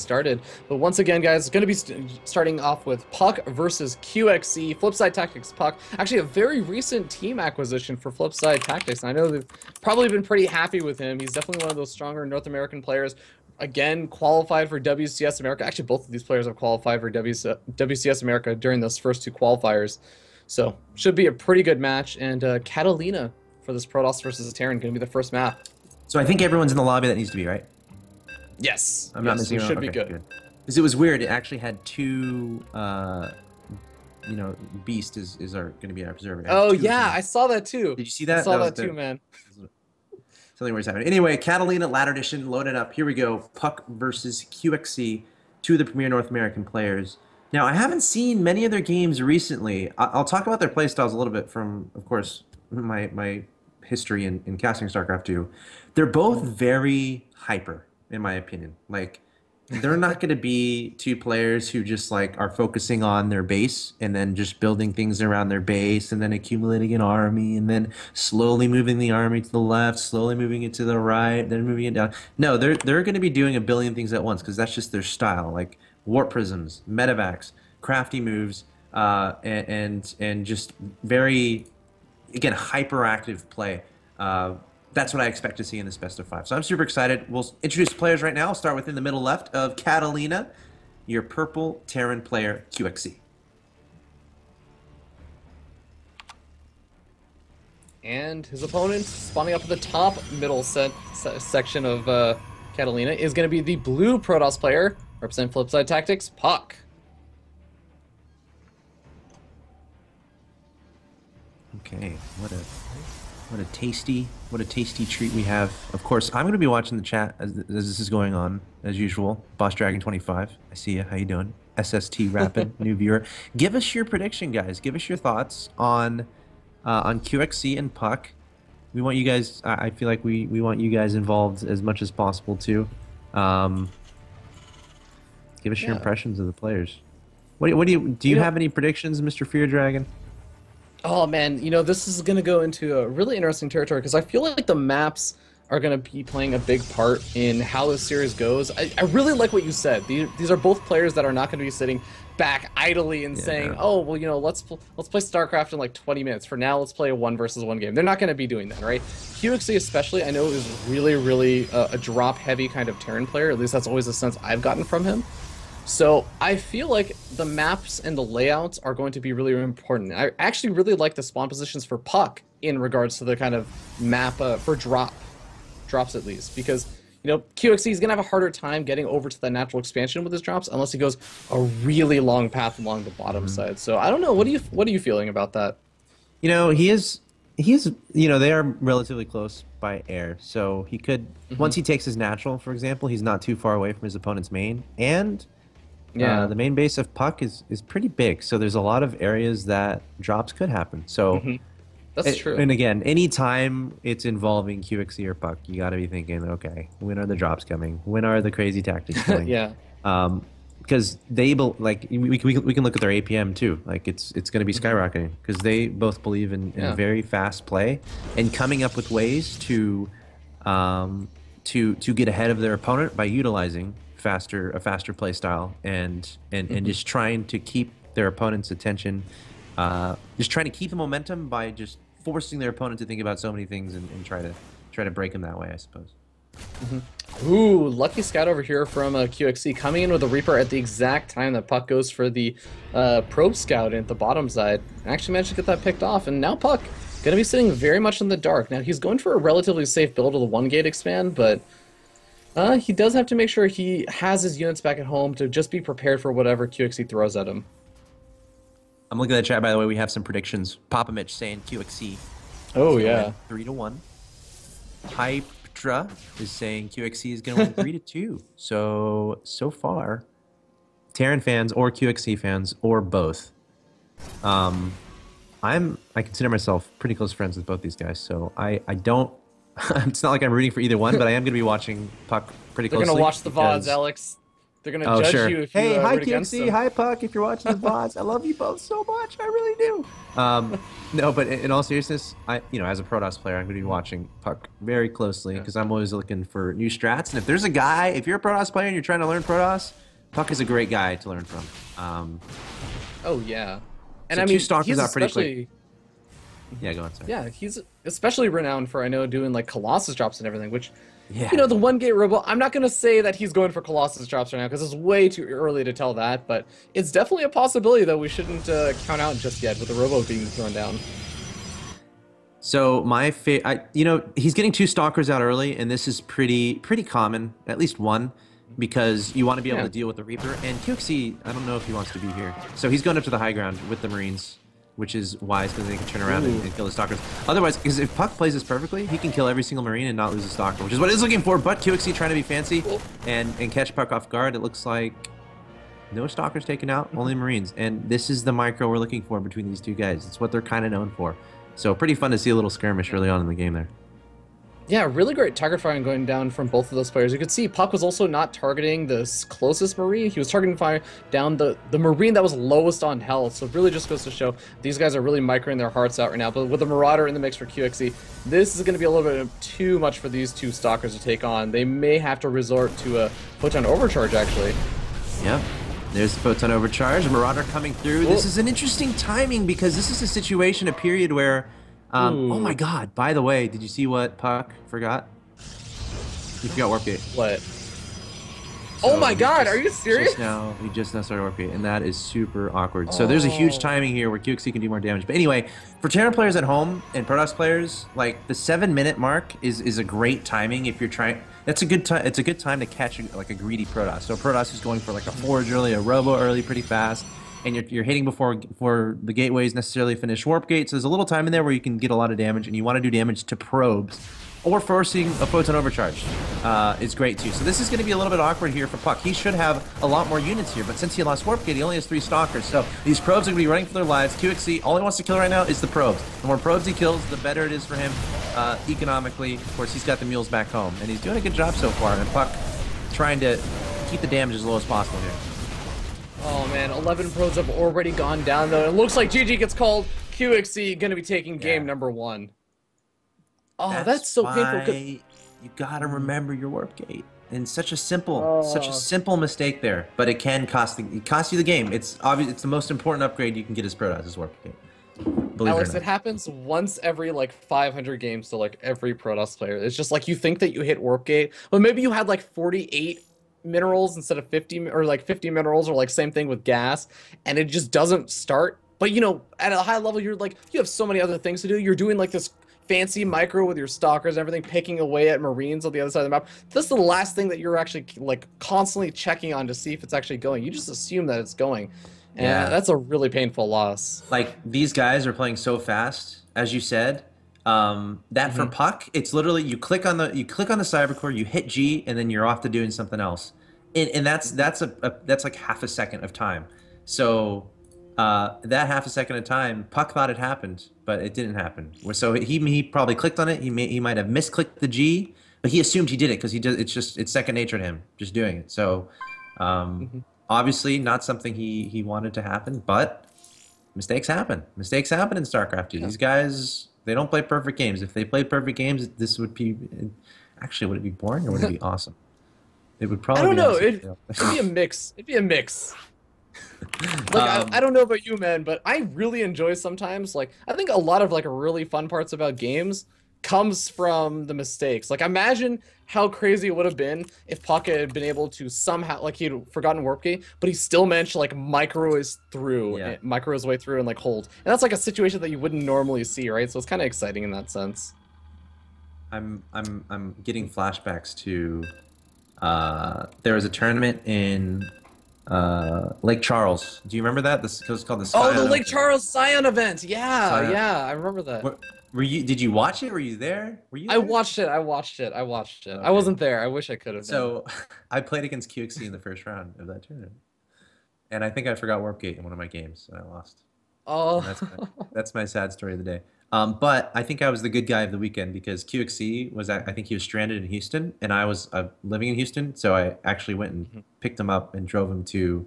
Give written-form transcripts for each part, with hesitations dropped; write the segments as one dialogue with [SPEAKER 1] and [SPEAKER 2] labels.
[SPEAKER 1] started. But once again, guys, it's going to be starting off with puCK versus QXC. Flipside Tactics puCK. Actually, a very recent team acquisition for Flipside Tactics. And I know they've probably been pretty happy with him. He's definitely one of those stronger North American players. Again, qualified for WCS America. Actually, both of these players have qualified for WCS America during those first two qualifiers. So, should be a pretty good match. And Catalina for this Protoss versus Terran going to be the first map.
[SPEAKER 2] So I think everyone's in the lobby that needs to be, right?
[SPEAKER 1] Yes.
[SPEAKER 2] I'm not missing.
[SPEAKER 1] Should be good.
[SPEAKER 2] Because it was weird. It actually had two, Beast is going to be our observer.
[SPEAKER 1] Oh yeah, I saw that too.
[SPEAKER 2] Did you see that?
[SPEAKER 1] I saw that too, man.
[SPEAKER 2] Something weird happening. Anyway, Catalina Ladder Edition loaded up. Here we go. puCK versus QXC, two of the premier North American players. Now, I haven't seen many of their games recently. I'll talk about their playstyles a little bit from, of course, my history in casting StarCraft 2. They're both very hyper, in my opinion. Like, they're not going to be two players who just like are focusing on their base and then just building things around their base and then accumulating an army and then slowly moving the army to the left, slowly moving it to the right, then moving it down. No, they're going to be doing a billion things at once because that's just their style. Like warp prisms, medevacs, crafty moves, and just very, again, hyperactive play. That's what I expect to see in this best of 5. So I'm super excited. We'll introduce players right now. I'll start with in the middle left of Catalina, your purple Terran player, QXC.
[SPEAKER 1] And his opponent, spawning up at the top middle section of Catalina, is going to be the blue Protoss player, represent Flipside Tactics, puCK.
[SPEAKER 2] Okay, what a tasty treat we have. Of course, I'm going to be watching the chat as this is going on, as usual. Boss Dragon 25, I see you. How you doing? SST Rapid, new viewer. Give us your prediction, guys. Give us your thoughts on QXC and puCK. We want you guys. I feel like we want you guys involved as much as possible too. Give us your impressions of the players. Do you have any predictions, Mr. Fear Dragon?
[SPEAKER 1] Oh man, this is going to go into a really interesting territory because I feel like the maps are going to be playing a big part in how this series goes. I really like what you said. These are both players that are not going to be sitting back idly and saying, "Oh, well, let's play StarCraft in like 20 minutes. For now, let's play a 1 versus 1 game." They're not going to be doing that, right? QXC especially, I know, is really a drop-heavy kind of Terran player. At least that's always the sense I've gotten from him. So I feel like the maps and the layouts are going to be really important. I actually really like the spawn positions for puCK in regards to the kind of map for drops at least, because QXC is gonna have a harder time getting over to the natural expansion with his drops unless he goes a really long path along the bottom side. So I don't know. What are you feeling about that?
[SPEAKER 2] He is they are relatively close by air, so he could once he takes his natural, for example, he's not too far away from his opponent's main, and the main base of puCK is pretty big, so there's a lot of areas that drops could happen. So
[SPEAKER 1] that's true.
[SPEAKER 2] And again, anytime it's involving QXC or puCK, you got to be thinking, okay, when are the drops coming? When are the crazy tactics coming? Because we can look at their APM too. Like it's going to be skyrocketing because they both believe in very fast play and coming up with ways to get ahead of their opponent by utilizing a faster play style and just trying to keep their opponent's attention, just trying to keep the momentum by just forcing their opponent to think about so many things and try to break them that way, I suppose.
[SPEAKER 1] Ooh, lucky scout over here from QXC coming in with a Reaper at the exact time that puCK goes for the probe scout at the bottom side. Actually managed to get that picked off, and now puCK gonna be sitting very much in the dark. Now he's going for a relatively safe build of the 1-gate expand, but he does have to make sure he has his units back at home to just be prepared for whatever QXC throws at him.
[SPEAKER 2] I'm looking at the chat, by the way. We have some predictions. Papa Mitch saying QXC.
[SPEAKER 1] Oh, yeah.
[SPEAKER 2] 3-1. Hyptra is saying QXC is going to win 3-2. So far, Terran fans or QXC fans or both. I consider myself pretty close friends with both these guys, so I don't. It's not like I'm rooting for either one, but I am going to be watching puCK pretty closely.
[SPEAKER 1] They're going to watch the VODs, Alex. They're gonna
[SPEAKER 2] Oh,
[SPEAKER 1] judge
[SPEAKER 2] sure.
[SPEAKER 1] you if you
[SPEAKER 2] Hey, hi
[SPEAKER 1] root against
[SPEAKER 2] QXC,
[SPEAKER 1] them.
[SPEAKER 2] hi puck. If you're watching the VODs, I love you both so much. I really do. No, but in all seriousness, as a Protoss player, I'm going to be watching puck very closely
[SPEAKER 1] Yeah.
[SPEAKER 2] because I'm always looking for new strats. And if there's a guy, if you're a Protoss player and you're trying to learn Protoss, puck is a great guy to learn from.
[SPEAKER 1] Oh yeah. And
[SPEAKER 2] So
[SPEAKER 1] I
[SPEAKER 2] two
[SPEAKER 1] mean,
[SPEAKER 2] stalkers
[SPEAKER 1] he's
[SPEAKER 2] out pretty quick.
[SPEAKER 1] especially
[SPEAKER 2] Yeah, go on. Sorry.
[SPEAKER 1] yeah, he's especially renowned for I know doing like Colossus drops and everything, which
[SPEAKER 2] Yeah.
[SPEAKER 1] the one gate robo. I'm not gonna say that he's going for Colossus drops right now because it's way too early to tell that, but it's definitely a possibility that we shouldn't count out just yet with the robo being thrown down.
[SPEAKER 2] So he's getting two stalkers out early, and this is pretty common, at least one, because you want to be able
[SPEAKER 1] Yeah.
[SPEAKER 2] to deal with the Reaper. And QXC, I don't know if he wants to be here, so he's going up to the high ground with the Marines, which is wise because they can turn around and kill the stalkers. Otherwise, because if puck plays this perfectly, he can kill every single Marine and not lose a stalker, which is what he's looking for. But QXC trying to be fancy and catch puck off guard. It looks like no stalkers taken out, only Marines, and this is the micro we're looking for between these two guys. It's what they're kind of known for. So pretty fun to see a little skirmish early on in the game there.
[SPEAKER 1] Yeah, really great target firing going down from both of those players. You could see Puck was also not targeting the closest Marine. He was targeting fire down the Marine that was lowest on health. So it really just goes to show these guys are really microing their hearts out right now. But with the Marauder in the mix for QXE, this is going to be a little bit too much for these two Stalkers to take on. They may have to resort to a Photon Overcharge, actually.
[SPEAKER 2] Yep. There's the Photon Overcharge. Marauder coming through. This is an interesting timing because this is a situation, a period where... oh my god, by the way, did you see what puck forgot? He forgot Warp Gate.
[SPEAKER 1] What?
[SPEAKER 2] So
[SPEAKER 1] oh my god, are you serious?
[SPEAKER 2] He just now started Warp Gate, and that is super awkward. So there's a huge timing here where QXC can do more damage. But anyway, for Terran players at home and Protoss players, like the 7-minute mark is a great timing if you're trying. That's a good time. It's a good time to catch like a greedy Protoss. So Protoss is going for like a Forge early, a Robo early, pretty fast. And you're hitting before the gateways necessarily finish Warp Gate, so there's a little time in there where you can get a lot of damage, and you want to do damage to probes, or forcing a Photon Overcharge is great too. So this is going to be a little bit awkward here for Puck. He should have a lot more units here, but since he lost Warp Gate, he only has 3 Stalkers. So these probes are going to be running for their lives. QXC, all he wants to kill right now is the probes. The more probes he kills, the better it is for him economically. Of course, he's got the mules back home, and he's doing a good job so far. And Puck trying to keep the damage as low as possible here.
[SPEAKER 1] Oh man, 11 pros have already gone down though. It looks like GG gets called. QXC going to be taking game number 1. Oh, that's so painful.
[SPEAKER 2] You gotta remember your Warp Gate. And such a simple mistake there, but it can cost you the game. It's obvious. It's the most important upgrade you can get as Protoss is Warp Gate. Believe
[SPEAKER 1] Alex,
[SPEAKER 2] it or not.
[SPEAKER 1] it happens once every like 500 games to like every Protoss player. It's just like you think that you hit Warp Gate, but maybe you had like 48 minerals instead of 50, or like 50 minerals, or like same thing with gas, and it just doesn't start. But at a high level, you're like, you have so many other things to do. You're doing like this fancy micro with your stalkers and everything, picking away at Marines on the other side of the map. This is the last thing that you're actually like constantly checking on to see if it's actually going. You just assume that it's going. And that's a really painful loss.
[SPEAKER 2] Like, these guys are playing so fast, as you said. That for puck, it's literally you click on the cybercore, you hit G, and then you're off to doing something else. And that's like half a second of time. So that half a second of time, puck thought it happened, but it didn't happen. So he probably clicked on it. He might have misclicked the G, but he assumed he did it because it's second nature to him just doing it. So obviously not something he wanted to happen, but mistakes happen. Mistakes happen in StarCraft 2. These guys, they don't play perfect games. If they played perfect games, this would be... Actually, would it be boring or would it be awesome? It would probably be awesome.
[SPEAKER 1] It'd be a mix. It'd be a mix. Like, I don't know about you, man, but I really enjoy sometimes, like, I think a lot of, like, really fun parts about games comes from the mistakes. Like, imagine how crazy it would have been if Pocket had been able to somehow, like, he'd forgotten Warp Gate, but he still managed to, like, micro his way through and, like, hold. And that's, like, a situation that you wouldn't normally see, right? So it's kind of exciting in that sense.
[SPEAKER 2] I'm getting flashbacks to there was a tournament in Lake Charles. Do you remember that? This was called the Scion
[SPEAKER 1] the Lake
[SPEAKER 2] event.
[SPEAKER 1] Charles Scion event. Yeah,
[SPEAKER 2] Scion.
[SPEAKER 1] yeah, I remember that.
[SPEAKER 2] Did you watch it? Were you there?
[SPEAKER 1] I watched it. Okay. I wasn't there. I wish I could have been.
[SPEAKER 2] So I played against QXC in the first round of that tournament, and I think I forgot Warp Gate in one of my games, and I lost.
[SPEAKER 1] Oh,
[SPEAKER 2] And that's my sad story of the day. But I think I was the good guy of the weekend because QXC I think he was stranded in Houston, and I was living in Houston, so I actually went and
[SPEAKER 1] Mhm.
[SPEAKER 2] picked him up and drove him to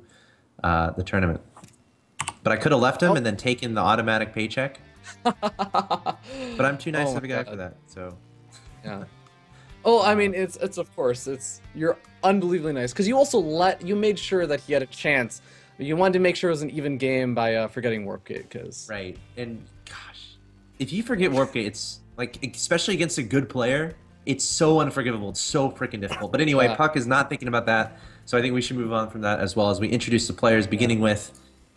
[SPEAKER 2] the tournament. But I could have left him
[SPEAKER 1] Oh.
[SPEAKER 2] and then taken the automatic paycheck. But I'm too nice
[SPEAKER 1] Oh my
[SPEAKER 2] of a guy for
[SPEAKER 1] God.
[SPEAKER 2] that. So,
[SPEAKER 1] Yeah. Oh, I
[SPEAKER 2] uh,
[SPEAKER 1] mean, it's of course, it's you're unbelievably nice because you made sure that he had a chance. You wanted to make sure it was an even game by forgetting Warp Gate because
[SPEAKER 2] right. And gosh, if you forget Warp Gate, it's like, especially against a good player, it's so unforgivable. It's so freaking difficult. But anyway,
[SPEAKER 1] yeah,
[SPEAKER 2] puCK is not thinking about that. So I think we should move on from that as well as we introduce the players,
[SPEAKER 1] yeah.
[SPEAKER 2] beginning with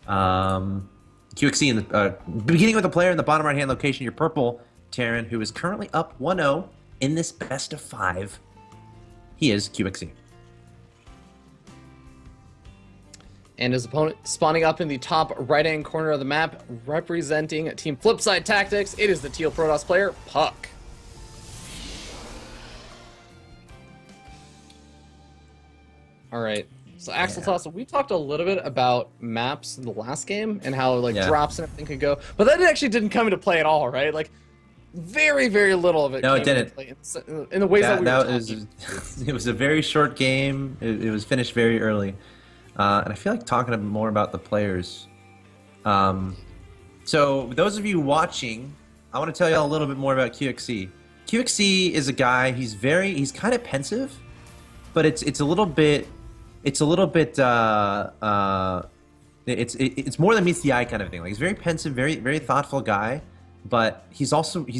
[SPEAKER 2] QXC in the beginning with the player in the bottom right hand location. Your purple Terran, who is currently up 1-0 in this best of 5. He is QXC.
[SPEAKER 1] And his opponent spawning up in the top right-hand corner of the map, representing Team Flipside Tactics. It is the Teal Protoss player, puCK. All right. So Axel Toss, we talked a little bit about maps in the last game and how like
[SPEAKER 2] Yeah.
[SPEAKER 1] drops and everything could go, but that actually didn't come into play at all, right? Like very, very little of it
[SPEAKER 2] No, it
[SPEAKER 1] came into
[SPEAKER 2] didn't.
[SPEAKER 1] play in the ways that we were
[SPEAKER 2] That
[SPEAKER 1] talking.
[SPEAKER 2] was it was a very short game. It was finished very early, and I feel like talking more about the players. So those of you watching, I want to tell you all a little bit more about QXC. QXC is a guy. He's kind of pensive, but it's a little bit it's more than meets the eye kind of thing. Like, he's very pensive, very thoughtful guy, but he's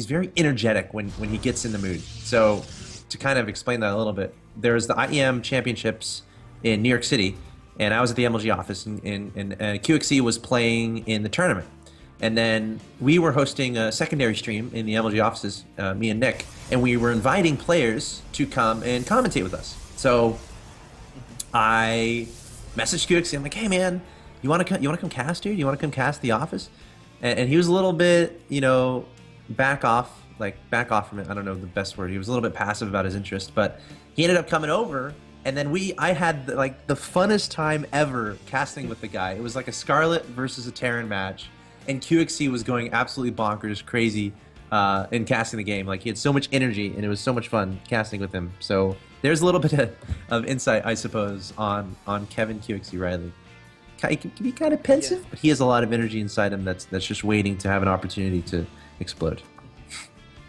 [SPEAKER 2] very energetic when he gets in the mood. So to kind of explain that a little bit, there's the IEM championships in New York City, and I was at the MLG office, and QXC was playing in the tournament. And then we were hosting a secondary stream in the MLG offices, me and Nick, and we were inviting players to come and commentate with us. So I messaged QXC. I'm like, "Hey man, you want to come cast, dude? You want to come cast the office?" And he was a little bit, back off from it. I don't know the best word. He was a little bit passive about his interest, but he ended up coming over. And then I had like the funnest time ever casting with the guy. It was like a Scarlet versus a Terran match, and QXC was going absolutely bonkers, crazy in casting the game. Like, he had so much energy, and it was so much fun casting with him. So there's a little bit of insight, I suppose, on Kevin QXC Riley. He can be kind of pensive, but he has a lot of energy inside him that's just waiting to have an opportunity to explode.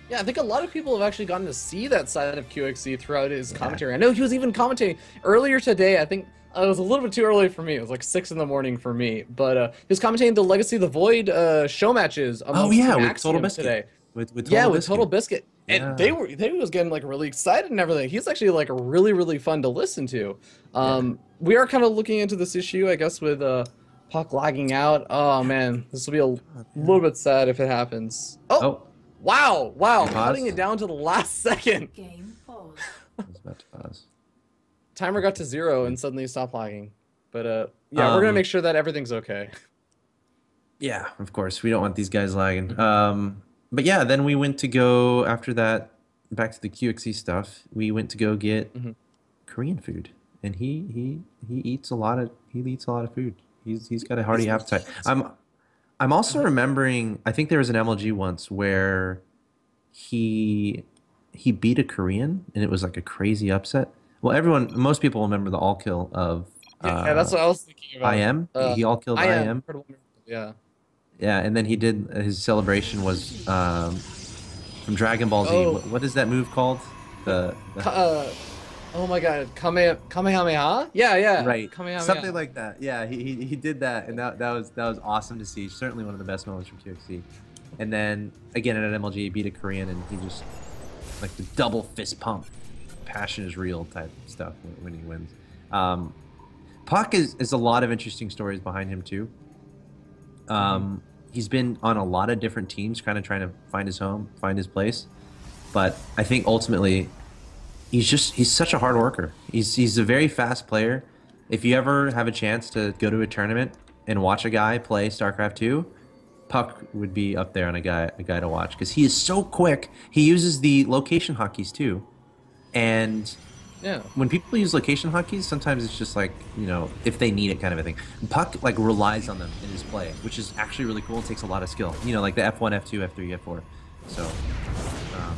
[SPEAKER 1] Yeah, I think a lot of people have actually gotten to see that side of QXC throughout his commentary. I know he was even commentating earlier today. I think it was a little bit too early for me. It was like 6 in the morning for me. But he was commentating the Legacy of the Void show matches amongst Team
[SPEAKER 2] with Total
[SPEAKER 1] Axiom
[SPEAKER 2] Biscuit.
[SPEAKER 1] today.
[SPEAKER 2] With
[SPEAKER 1] With Total Biscuit. And they was getting like really excited and everything. He's actually like really fun to listen to. We are kind of looking into this issue, I guess, with puCK lagging out. Oh man, this will be a little bit sad if it happens. Oh. Wow, cutting it down to the last second.
[SPEAKER 3] Game pause.
[SPEAKER 2] I was about to pause.
[SPEAKER 1] Timer got to 0 and suddenly stopped lagging. But yeah, we're gonna make sure that everything's okay.
[SPEAKER 2] Yeah, of course. We don't want these guys lagging. But yeah, then we went to go after that, back to the QXC stuff. We went to go get Korean food, and he eats a lot of food. He's got a hearty appetite. I'm also remembering, I think there was an MLG once where he beat a Korean, and it was like a crazy upset. Well, most people remember the all kill of
[SPEAKER 1] yeah, that's what I was thinking about.
[SPEAKER 2] IM. He all killed IM.
[SPEAKER 1] Yeah.
[SPEAKER 2] Yeah, and then his celebration was from Dragon Ball Z.
[SPEAKER 1] Oh.
[SPEAKER 2] What is that move called?
[SPEAKER 1] Oh my god, Kamehameha? Yeah.
[SPEAKER 2] Right.
[SPEAKER 1] Kamehameha.
[SPEAKER 2] Something like that. Yeah, he did that, and that was awesome to see. Certainly one of the best moments from QXC. And then again at MLG, he beat a Korean, and he just like the double fist pump, passion is real type stuff when he wins. puCK is a lot of interesting stories behind him too. He's been on a lot of different teams, kind of trying to find his home, find his place. But I think ultimately, he's such a hard worker. He's a very fast player. If you ever have a chance to go to a tournament and watch a guy play StarCraft 2, puCK would be up there on a guy to watch because he is so quick. He uses the location hotkeys too, and
[SPEAKER 1] Yeah.
[SPEAKER 2] when people use location hotkeys, sometimes it's just like, if they need it kind of a thing. Puck like relies on them in his play, which is actually really cool and takes a lot of skill. Like the F1, F2, F3, F4. So, um,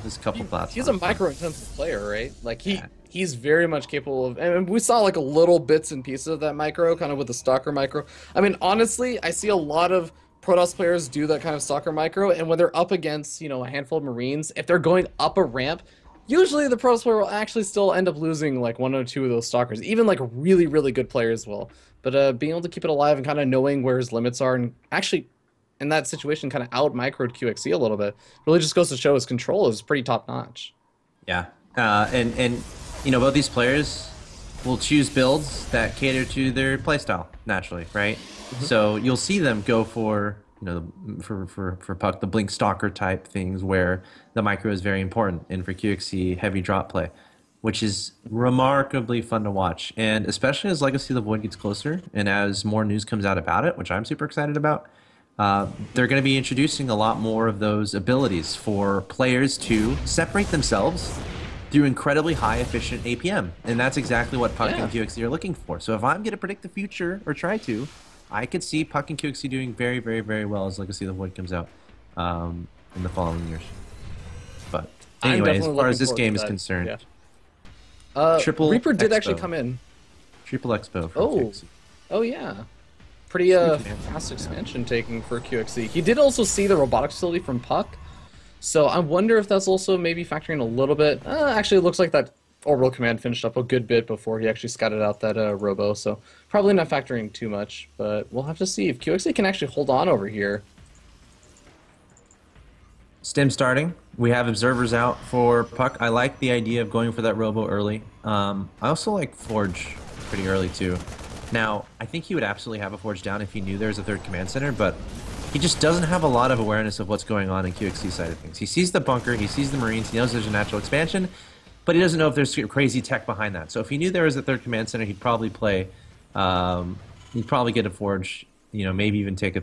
[SPEAKER 2] there's a couple thoughts.
[SPEAKER 1] He's a micro-intensive player, right? Like
[SPEAKER 2] Yeah.
[SPEAKER 1] he's very much capable of, and we saw like a little bits and pieces of that micro, kind of with the stalker micro. I mean, honestly, I see a lot of Protoss players do that kind of stalker micro, and when they're up against, a handful of Marines, if they're going up a ramp, usually the Protoss player will actually still end up losing like one or two of those stalkers. Even like really, really good players will. But being able to keep it alive and kind of knowing where his limits are, and actually in that situation kind of out microed QXC a little bit, really just goes to show his control is pretty top notch.
[SPEAKER 2] Yeah, and both these players will choose builds that cater to their playstyle naturally, right? So you'll see them go for for puck the blink stalker type things where the micro is very important, and for QXC heavy drop play, which is remarkably fun to watch, and especially as Legacy of the Void gets closer and as more news comes out about it, which I'm super excited about. They're going to be introducing a lot more of those abilities for players to separate themselves through incredibly high efficient APM. And that's exactly what puck and QXC are looking for. So if I'm going to predict the future, or try to, I could see puck and QXC doing very, very, very well as Legacy of the Void comes out in the following years. But anyway, as far as this game is concerned, Triple
[SPEAKER 1] Reaper did
[SPEAKER 2] Expo.
[SPEAKER 1] actually come in.
[SPEAKER 2] Triple Expo for QXC.
[SPEAKER 1] Oh yeah. Pretty fast expansion taking for QXC. He did also see the robotics facility from puck, so I wonder if that's also maybe factoring a little bit. Actually, it looks like that orbital command finished up a good bit before he actually scouted out that robo, so probably not factoring too much, but we'll have to see if QXC can actually hold on over here.
[SPEAKER 2] Stim starting. We have observers out for puck. I like the idea of going for that robo early. I also like Forge pretty early too. Now, I think he would absolutely have a Forge down if he knew there was a third command center, but he just doesn't have a lot of awareness of what's going on in QXC side of things. He sees the bunker, he sees the Marines, he knows there's a natural expansion, but he doesn't know if there's crazy tech behind that. So if he knew there was a third command center, he'd probably play, he'd probably get a Forge, maybe even take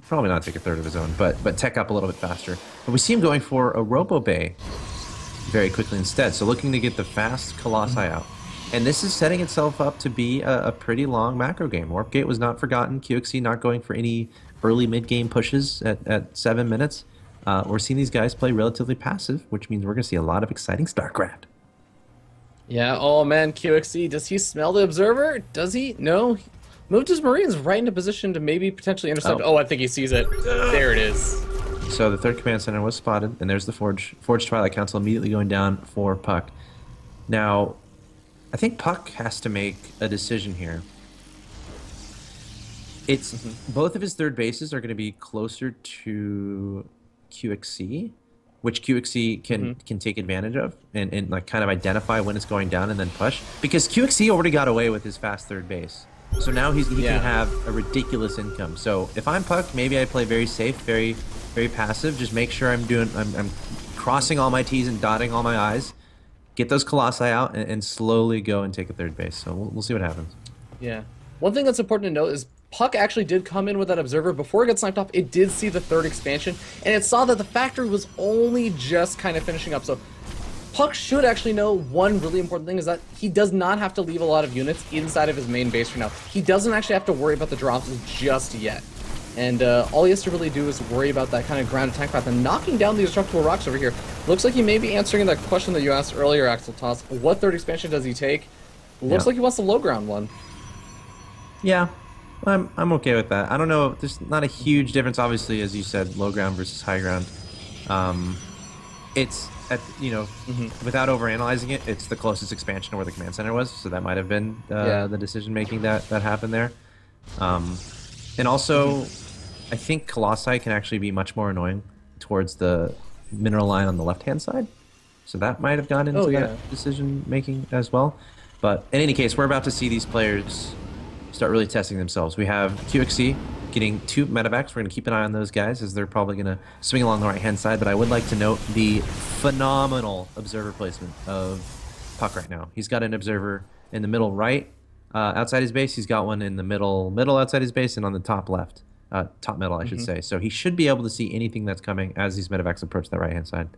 [SPEAKER 2] probably not take a third of his own, but tech up a little bit faster. But we see him going for a Robo Bay very quickly instead, so looking to get the fast Colossi out. And this is setting itself up to be a pretty long macro game. Warpgate was not forgotten. QXC not going for any early mid-game pushes at 7 minutes. We're seeing these guys play relatively passive, which means we're going to see a lot of exciting StarCraft.
[SPEAKER 1] Yeah, oh man, QXC, does he smell the observer? Does he? No. Moved his Marines right into position to maybe potentially intercept. Oh, I think he sees it. There it is.
[SPEAKER 2] So the third command center was spotted, and there's the Forge Twilight Council immediately going down for puck. Now, I think puck has to make a decision here. It's both of his third bases are going to be closer to QXC, which QXC can take advantage of and like kind of identify when it's going down and then push. Because QXC already got away with his fast third base, so now he can have a ridiculous income. So if I'm puck, maybe I play very safe, very very passive. Just make sure I'm crossing all my T's and dotting all my I's. Get those Colossi out and slowly go and take a third base. So we'll see what happens.
[SPEAKER 1] Yeah. One thing that's important to note is puck actually did come in with that observer. Before it got sniped off, it did see the third expansion, and it saw that the factory was only just kind of finishing up. So puck should actually know one really important thing is that he does not have to leave a lot of units inside of his main base right now. He doesn't actually have to worry about the drops just yet. And all he has to really do is worry about that kind of ground attack path and knocking down these destructible rocks over here. Looks like he may be answering that question that you asked earlier, Axel Toss. What third expansion does he take? Looks like he wants the low ground one.
[SPEAKER 2] Yeah, I'm okay with that. I don't know. There's not a huge difference, obviously, as you said, low ground versus high ground. It's without overanalyzing it, it's the closest expansion to where the command center was, so that might have been the decision making that happened there. And also, I think Colossi can actually be much more annoying towards the mineral line on the left-hand side. So that might have gone into that decision-making as well. But in any case, we're about to see these players start really testing themselves. We have QXC getting 2 medevacs. We're going to keep an eye on those guys as they're probably going to swing along the right-hand side. But I would like to note the phenomenal observer placement of puck right now. He's got an observer in the middle right, outside his base. He's got one in the middle outside his base, and on the top left, top middle, I should say. So he should be able to see anything that's coming as these medevacs approach that right-hand side.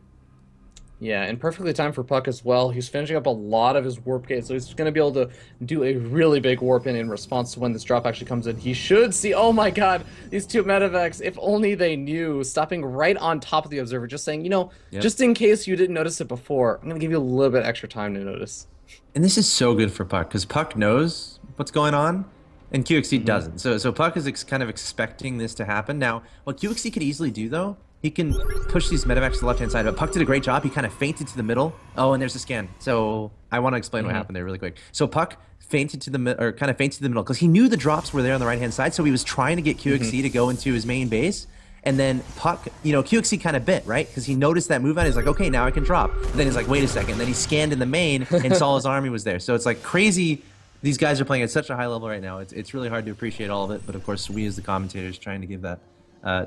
[SPEAKER 1] Yeah, and perfectly timed for puCK as well. He's finishing up a lot of his warp gates, so he's going to be able to do a really big warp in response to when this drop actually comes in. He should see, oh my god, these two medevacs, if only they knew, stopping right on top of the observer, just saying,
[SPEAKER 2] Yep.
[SPEAKER 1] just in case you didn't notice it before, I'm going to give you a little bit extra time to notice.
[SPEAKER 2] And this is so good for puCK because puCK knows what's going on, and QXC
[SPEAKER 1] Hmm.
[SPEAKER 2] doesn't. So puCK is kind of expecting this to happen. Now, what QXC could easily do though, he can push these medevacs to the left-hand side, but puCK did a great job. He kind of feinted to the middle. Oh, and there's a scan. So I want to explain what
[SPEAKER 1] Hmm.
[SPEAKER 2] happened there really quick. So puCK feinted to the or kind of feinted to the middle because he knew the drops were there on the right-hand side. So he was trying to get QXC to go into his main base. And then puCK, QXC kind of bit, right? Because he noticed that move out. He's like, okay, now I can drop. And then he's like, wait a second. And then he scanned in the main and saw his army was there. So it's like crazy. These guys are playing at such a high level right now. It's really hard to appreciate all of it. But of course, we as the commentators trying to give that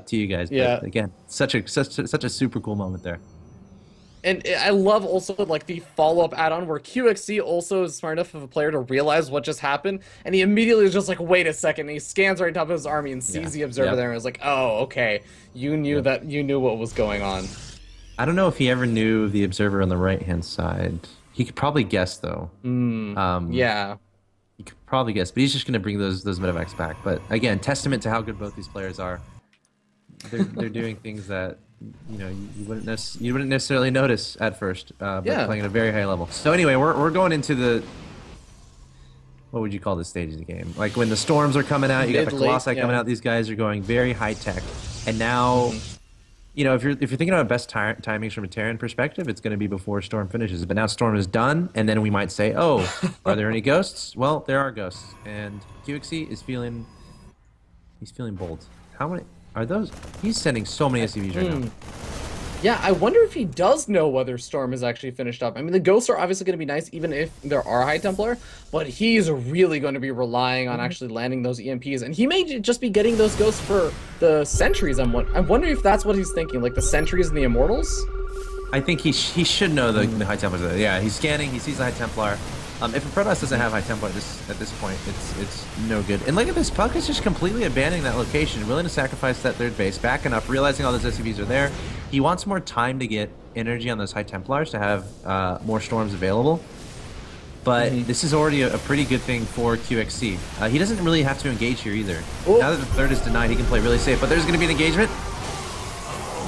[SPEAKER 2] to you guys.
[SPEAKER 1] Yeah.
[SPEAKER 2] But again, such a super cool moment there.
[SPEAKER 1] And I love also like the follow-up add-on where QXC also is smart enough of a player to realize what just happened, and he immediately is just like, wait a second, and he scans right on top of his army and
[SPEAKER 2] Yeah.
[SPEAKER 1] sees the observer
[SPEAKER 2] Yep.
[SPEAKER 1] there and is like, oh, okay, you knew
[SPEAKER 2] Yep.
[SPEAKER 1] you knew what was going on.
[SPEAKER 2] I don't know if he ever knew the observer on the right hand side. He could probably guess though.
[SPEAKER 1] Yeah.
[SPEAKER 2] You could probably guess, but he's just going to bring those medevacs back. But again, testament to how good both these players are. They're doing things that you wouldn't necessarily notice at first, but
[SPEAKER 1] Yeah.
[SPEAKER 2] playing at a very high level. So anyway, we're going into the what would you call this stage of the game? Like when the storms are coming out, you got the
[SPEAKER 1] Mid-late,
[SPEAKER 2] Colossi coming
[SPEAKER 1] yeah.
[SPEAKER 2] out. These guys are going very high tech, and now. If you're thinking about best timings from a Terran perspective, it's going to be before Storm finishes. But now Storm is done, and then we might say, "Oh, are there any ghosts?" Well, there are ghosts, and QXC is he's feeling bold. How many are those? He's sending so many SCVs right now.
[SPEAKER 1] Yeah, I wonder if he does know whether Storm is actually finished up. I mean, the ghosts are obviously going to be nice, even if there are High Templar, but he's really going to be relying on actually landing those EMPs, and he may just be getting those ghosts for the sentries. I'm wondering if that's what he's thinking, like the sentries and the Immortals?
[SPEAKER 2] I think he should know the High Templars. Yeah, he's scanning. He sees the High Templar. If a Protoss doesn't have High Templar at this point, it's no good. And look at this, puCK is just completely abandoning that location, willing to sacrifice that third base, backing up, realizing all those SCVs are there. He wants more time to get energy on those High Templars to have more storms available. But this is already a pretty good thing for QXC. He doesn't really have to engage here either.
[SPEAKER 1] Oh.
[SPEAKER 2] Now that the third is denied, he can play really safe. But there's going to be an engagement.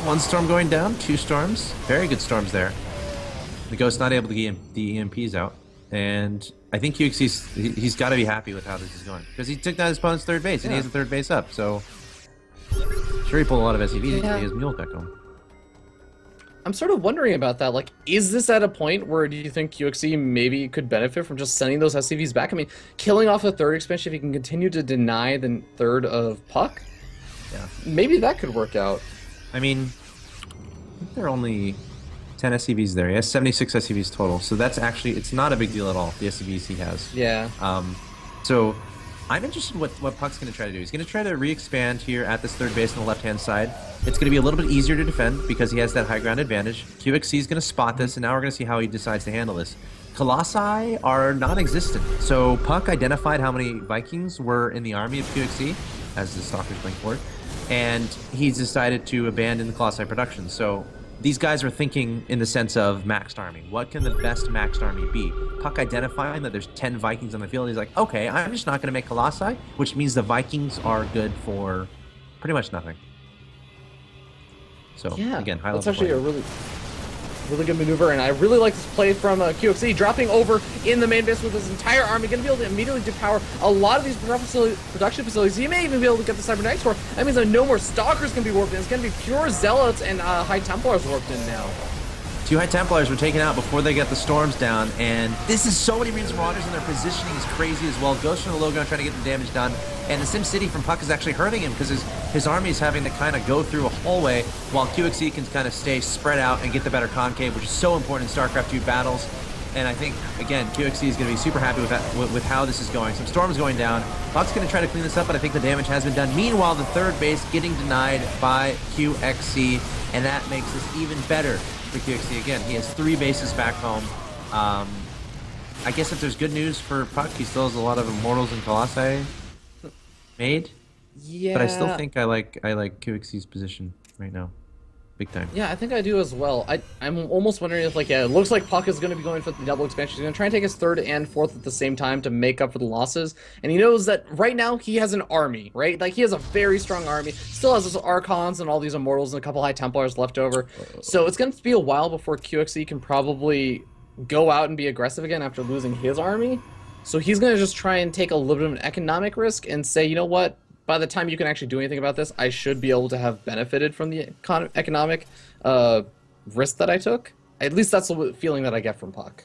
[SPEAKER 2] One storm going down, two storms. Very good storms there. The Ghost's not able to get the EMPs out. And I think he's got to be happy with how this is going. Because he took down his opponent's third base, and he has a third base up. So, sure, he pulled a lot of SCVs, but he has Mule back home.
[SPEAKER 1] I'm sort of wondering about that. Like, is this at a point where do you think QXC maybe could benefit from just sending those SCVs back? I mean, killing off the third expansion, if he can continue to deny the third of puCK,
[SPEAKER 2] Yeah.
[SPEAKER 1] maybe that could work out.
[SPEAKER 2] I mean, I think there are only 10 SCVs there. He has 76 SCVs total. So that's actually, it's not a big deal at all, the SCVs he has.
[SPEAKER 1] Yeah.
[SPEAKER 2] So I'm interested in what puCK's going to try to do. He's going to try to re-expand here at this third base on the left-hand side. It's going to be a little bit easier to defend because he has that high ground advantage. QXC is going to spot this, and now we're going to see how he decides to handle this. Colossi are non-existent. So puCK identified how many Vikings were in the army of QXC as the Stalkers blink forward, and he's decided to abandon the Colossi production. So these guys are thinking in the sense of maxed army. What can the best maxed army be? puCK identifying that there's 10 Vikings on the field. He's like, okay, I'm just not going to make Colossi, which means the Vikings are good for pretty much nothing. So,
[SPEAKER 1] Yeah,
[SPEAKER 2] again, high
[SPEAKER 1] that's
[SPEAKER 2] level
[SPEAKER 1] actually
[SPEAKER 2] play.
[SPEAKER 1] a really good maneuver, and I really like this play from QXC, dropping over in the main base with his entire army, going to be able to immediately depower a lot of these production facilities. He may even be able to get the Cybernetics core. That means that no more Stalkers can be warped in. It's going to be pure Zealots and High Templars warped in now.
[SPEAKER 2] 2 High Templars were taken out before they got the storms down, and this is so many Marines and Marauders, and their positioning is crazy as well. Ghost from the low ground trying to get the damage done, and the SimCity from puCK is actually hurting him because his army is having to kind of go through a hallway while QXC can kind of stay spread out and get the better concave, which is so important in StarCraft 2 battles. And I think, again, QXC is going to be super happy with that, with how this is going. Some storms going down. puCK's going to try to clean this up, but I think the damage has been done. Meanwhile, the third base getting denied by QXC, and that makes this even better for QXC. Again, he has 3 bases back home. I guess if there's good news for puCK, he still has a lot of Immortals and Colossi made.
[SPEAKER 1] Yeah.
[SPEAKER 2] But I still think I like QXC's position right now. big time.
[SPEAKER 1] Yeah, I think I do as well. I'm almost wondering if, like, yeah, it looks like puCK is going to be going for the double expansion. He's going to try and take his third and fourth at the same time to make up for the losses. And he knows that right now he has an army, right? Like, he has a very strong army. Still has his Archons and all these Immortals and a couple High Templars left over. So it's going to be a while before QXE can probably go out and be aggressive again after losing his army. So he's going to just try and take a little bit of an economic risk and say, you know what? By the time you can actually do anything about this, I should be able to have benefited from the economic risk that I took. At least that's the feeling that I get from puCK.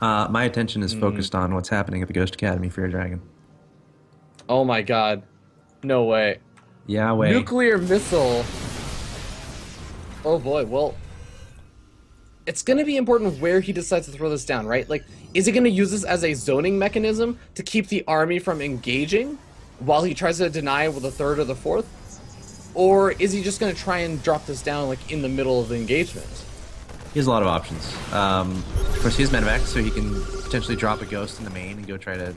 [SPEAKER 2] My attention is focused on what's happening at the Ghost Academy for your dragon.
[SPEAKER 1] Oh my god. No way.
[SPEAKER 2] Yeah, way.
[SPEAKER 1] Nuclear missile. Oh boy, well... It's going to be important where he decides to throw this down, right? Like, is he going to use this as a zoning mechanism to keep the army from engaging while he tries to deny with the third or the fourth? Or is he just going to try and drop this down, like, in the middle of the engagement?
[SPEAKER 2] He has a lot of options. Of course, he has medevac, so he can potentially drop a ghost in the main and go try to...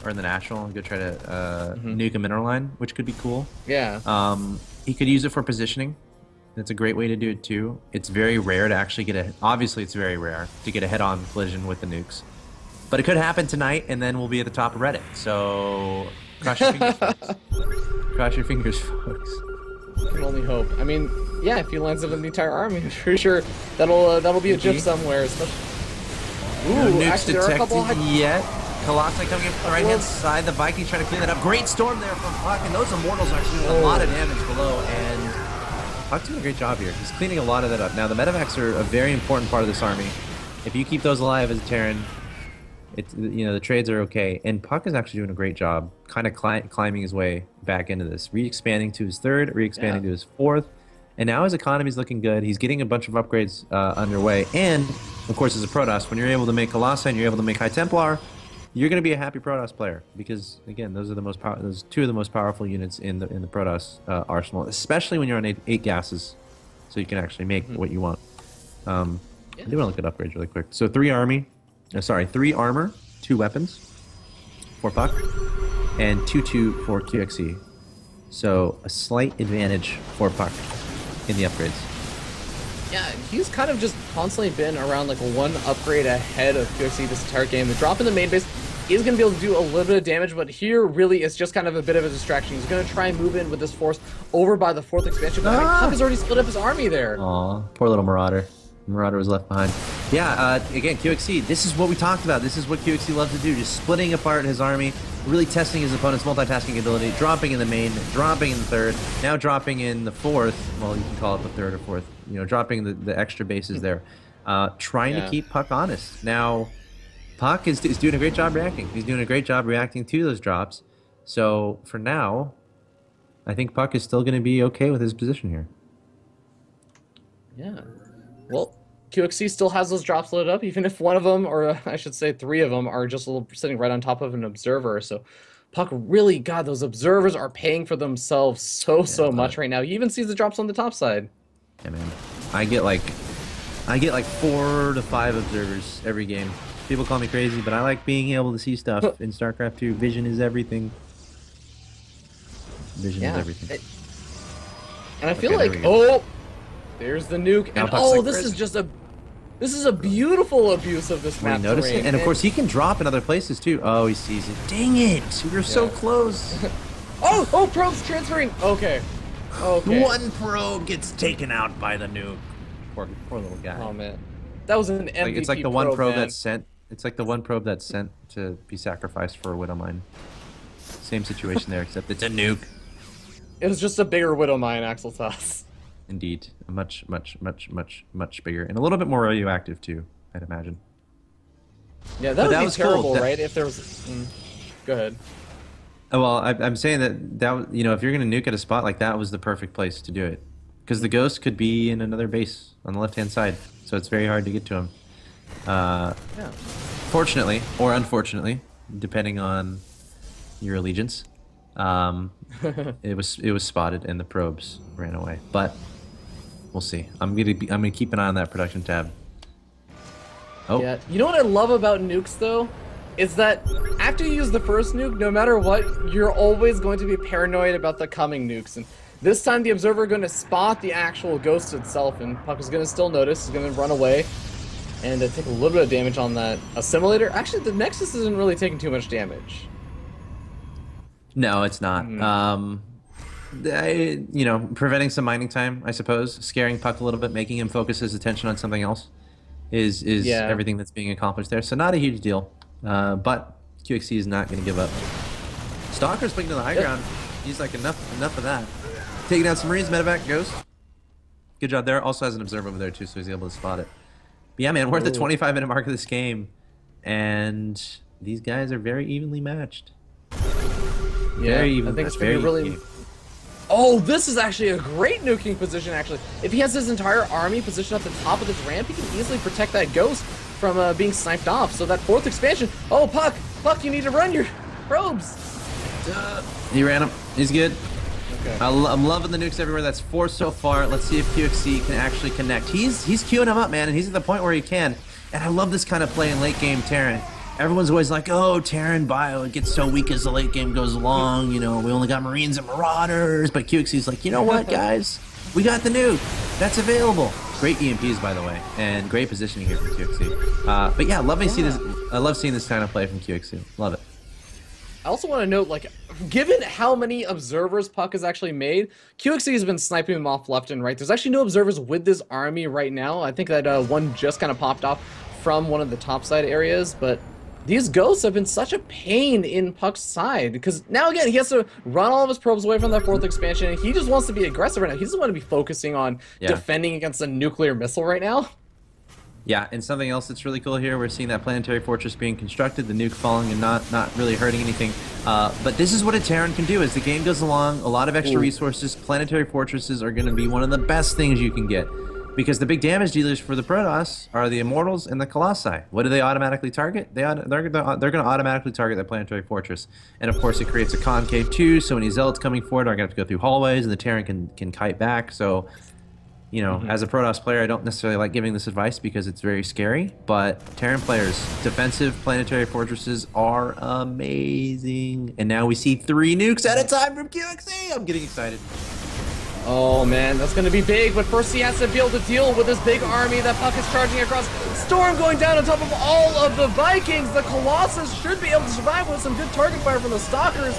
[SPEAKER 2] Or in the national and go try to nuke a mineral line, which could be cool.
[SPEAKER 1] Yeah.
[SPEAKER 2] He could use it for positioning. That's a great way to do it too. It's very rare to actually get a... Obviously, it's very rare to get a head-on collision with the nukes. But it could happen tonight, and then we'll be at the top of Reddit. So, cross your fingers, folks. Cross your fingers, folks.
[SPEAKER 1] I can only hope. I mean, yeah, if he lands it in the entire army, I'm pretty sure that'll be a GIF somewhere. Especially...
[SPEAKER 2] No nukes
[SPEAKER 1] actually, there are a couple
[SPEAKER 2] yet. Colossi coming in from the right-hand side. The Vikings trying to clean that up. Great storm there from puCK, and those Immortals are actually doing a lot of damage below, and... puCK's doing a great job here. He's cleaning a lot of that up. Now, the medevacs are a very important part of this army. If you keep those alive as a Terran, the trades are okay. And puCK is actually doing a great job kind of climbing his way back into this. Re-expanding to his third, re-expanding to his fourth. And now his economy's looking good. He's getting a bunch of upgrades underway. And, of course, as a Protoss, when you're able to make Colossi and you're able to make High Templar, you're going to be a happy Protoss player because, again, those are those two of the most powerful units in the Protoss arsenal, especially when you're on eight gases, so you can actually make what you want. I do want to look at upgrades really quick. So 3 armor, 2 weapons for puCK, and 2/2 for QXE. So a slight advantage for puCK in the upgrades.
[SPEAKER 1] Yeah, he's kind of just constantly been around like 1 upgrade ahead of QXE this entire game. The drop in the main base is going to be able to do a little bit of damage, but here really it's just kind of a bit of a distraction. He's going to try and move in with this force over by the 4th expansion, but puCK has already split up his army there.
[SPEAKER 2] Aw, poor little Marauder. Marauder was left behind. Yeah, again, QXE, this is what we talked about. This is what QXE loves to do, just splitting apart his army, really testing his opponent's multitasking ability, dropping in the main, dropping in the third, now dropping in the 4th. Well, you can call it the 3rd or 4th. Dropping the extra bases there. Trying to keep puCK honest. Now, puCK is doing a great job reacting. He's doing a great job reacting to those drops. So, for now, I think puCK is still going to be okay with his position here.
[SPEAKER 1] Yeah. Well, QXC still has those drops loaded up, even if one of them, or I should say 3 of them, are just sitting right on top of an observer. So puCK really, God, those observers are paying for themselves so much right now. You even see the drops on the top side.
[SPEAKER 2] Yeah, man. I get like 4 to 5 observers every game. People call me crazy, but I like being able to see stuff in StarCraft 2. Vision is everything. Vision is everything.
[SPEAKER 1] And I feel like, there's the nuke, and this is a beautiful abuse of this map terrain.
[SPEAKER 2] And of course he can drop in other places too. Oh, he sees it. Dang it! We were so close.
[SPEAKER 1] Probe's transferring. Okay.
[SPEAKER 2] 1 probe gets taken out by the nuke. Poor little guy.
[SPEAKER 1] Oh man, that was an MVP.
[SPEAKER 2] It's like the one probe that's sent. It's like the one probe that's sent to be sacrificed for a Widow Mine. Same situation there, except it's a nuke.
[SPEAKER 1] It was just a bigger Widow Mine, Axel Toss.
[SPEAKER 2] Indeed, a much bigger and a little bit more radioactive too, I'd imagine.
[SPEAKER 1] Yeah, that would be terrible, right? If there was, go ahead.
[SPEAKER 2] Oh, well, I'm saying that if you're gonna nuke at a spot like that, was the perfect place to do it, because the ghost could be in another base on the left-hand side, so it's very hard to get to him. Fortunately or unfortunately, depending on your allegiance, it was spotted and the probes ran away, but. We'll see. I'm gonna keep an eye on that production tab. Oh.
[SPEAKER 1] Yeah. You know what I love about nukes though? Is that after you use the first nuke, no matter what, you're always going to be paranoid about the coming nukes. And This time the Observer going to spot the actual ghost itself, and puCK is going to still notice. He's going to run away and take a little bit of damage on that assimilator. Actually, the Nexus isn't really taking too much damage.
[SPEAKER 2] No, it's not. You know, preventing some mining time, I suppose, scaring puCK a little bit, making him focus his attention on something else is everything that's being accomplished there. So not a huge deal, but puCK is not going to give up. Stalker's playing to the high ground. He's like, enough of that. Taking out some Marines, medevac, Ghost. Good job there. Also has an Observer over there too, so he's able to spot it. But yeah, man, we're at the 25-minute mark of this game, and these guys are very evenly matched.
[SPEAKER 1] Yeah,
[SPEAKER 2] very even.
[SPEAKER 1] I think it's
[SPEAKER 2] very
[SPEAKER 1] really.
[SPEAKER 2] even.
[SPEAKER 1] Oh, this is actually a great nuking position, actually. If he has his entire army positioned at the top of this ramp, he can easily protect that Ghost from being sniped off. So that 4th expansion... Oh, puCK, you need to run your probes.
[SPEAKER 2] He ran him. He's good.
[SPEAKER 1] Okay.
[SPEAKER 2] I'm loving the nukes everywhere. That's 4 so far. Let's see if puCK can actually connect. He's queuing him up, man, and he's at the point where he can. And I love this kind of play in late game Terran. Everyone's always like, oh, Terran bio, it gets so weak as the late game goes along. You know, we only got Marines and Marauders. But puCK's like, you know what, guys? We got the nuke. That's available. Great EMPs, by the way, and great positioning here from puCK. But yeah, I love seeing this kind of play from puCK. Love it.
[SPEAKER 1] I also want to note, like, given how many observers puCK has actually made, puCK has been sniping them off left and right. There's actually no observers with this army right now. I think that one just kind of popped off from one of the topside areas, but these ghosts have been such a pain in puCK's side, because now again he has to run all of his probes away from that 4th expansion, and he just wants to be aggressive right now. He doesn't want to be focusing on defending against a nuclear missile right now.
[SPEAKER 2] Yeah, and something else that's really cool here, we're seeing that planetary fortress being constructed, the nuke falling and not really hurting anything. But this is what a Terran can do as the game goes along. A lot of extra resources. Planetary fortresses are going to be one of the best things you can get, because the big damage dealers for the Protoss are the Immortals and the Colossi. What do they automatically target? They're going to automatically target that planetary fortress. And of course it creates a concave too, so any Zealots coming forward are going to have to go through hallways, and the Terran can kite back. So, you know, as a Protoss player, I don't necessarily like giving this advice because it's very scary, but Terran players, defensive planetary fortresses are amazing. And now we see 3 nukes at a time from puCK. I'm getting excited.
[SPEAKER 1] Oh man, that's going to be big, but first he has to be able to deal with this big army that puCK is charging across. Storm going down on top of all of the Vikings. The Colossus should be able to survive with some good target fire from the Stalkers.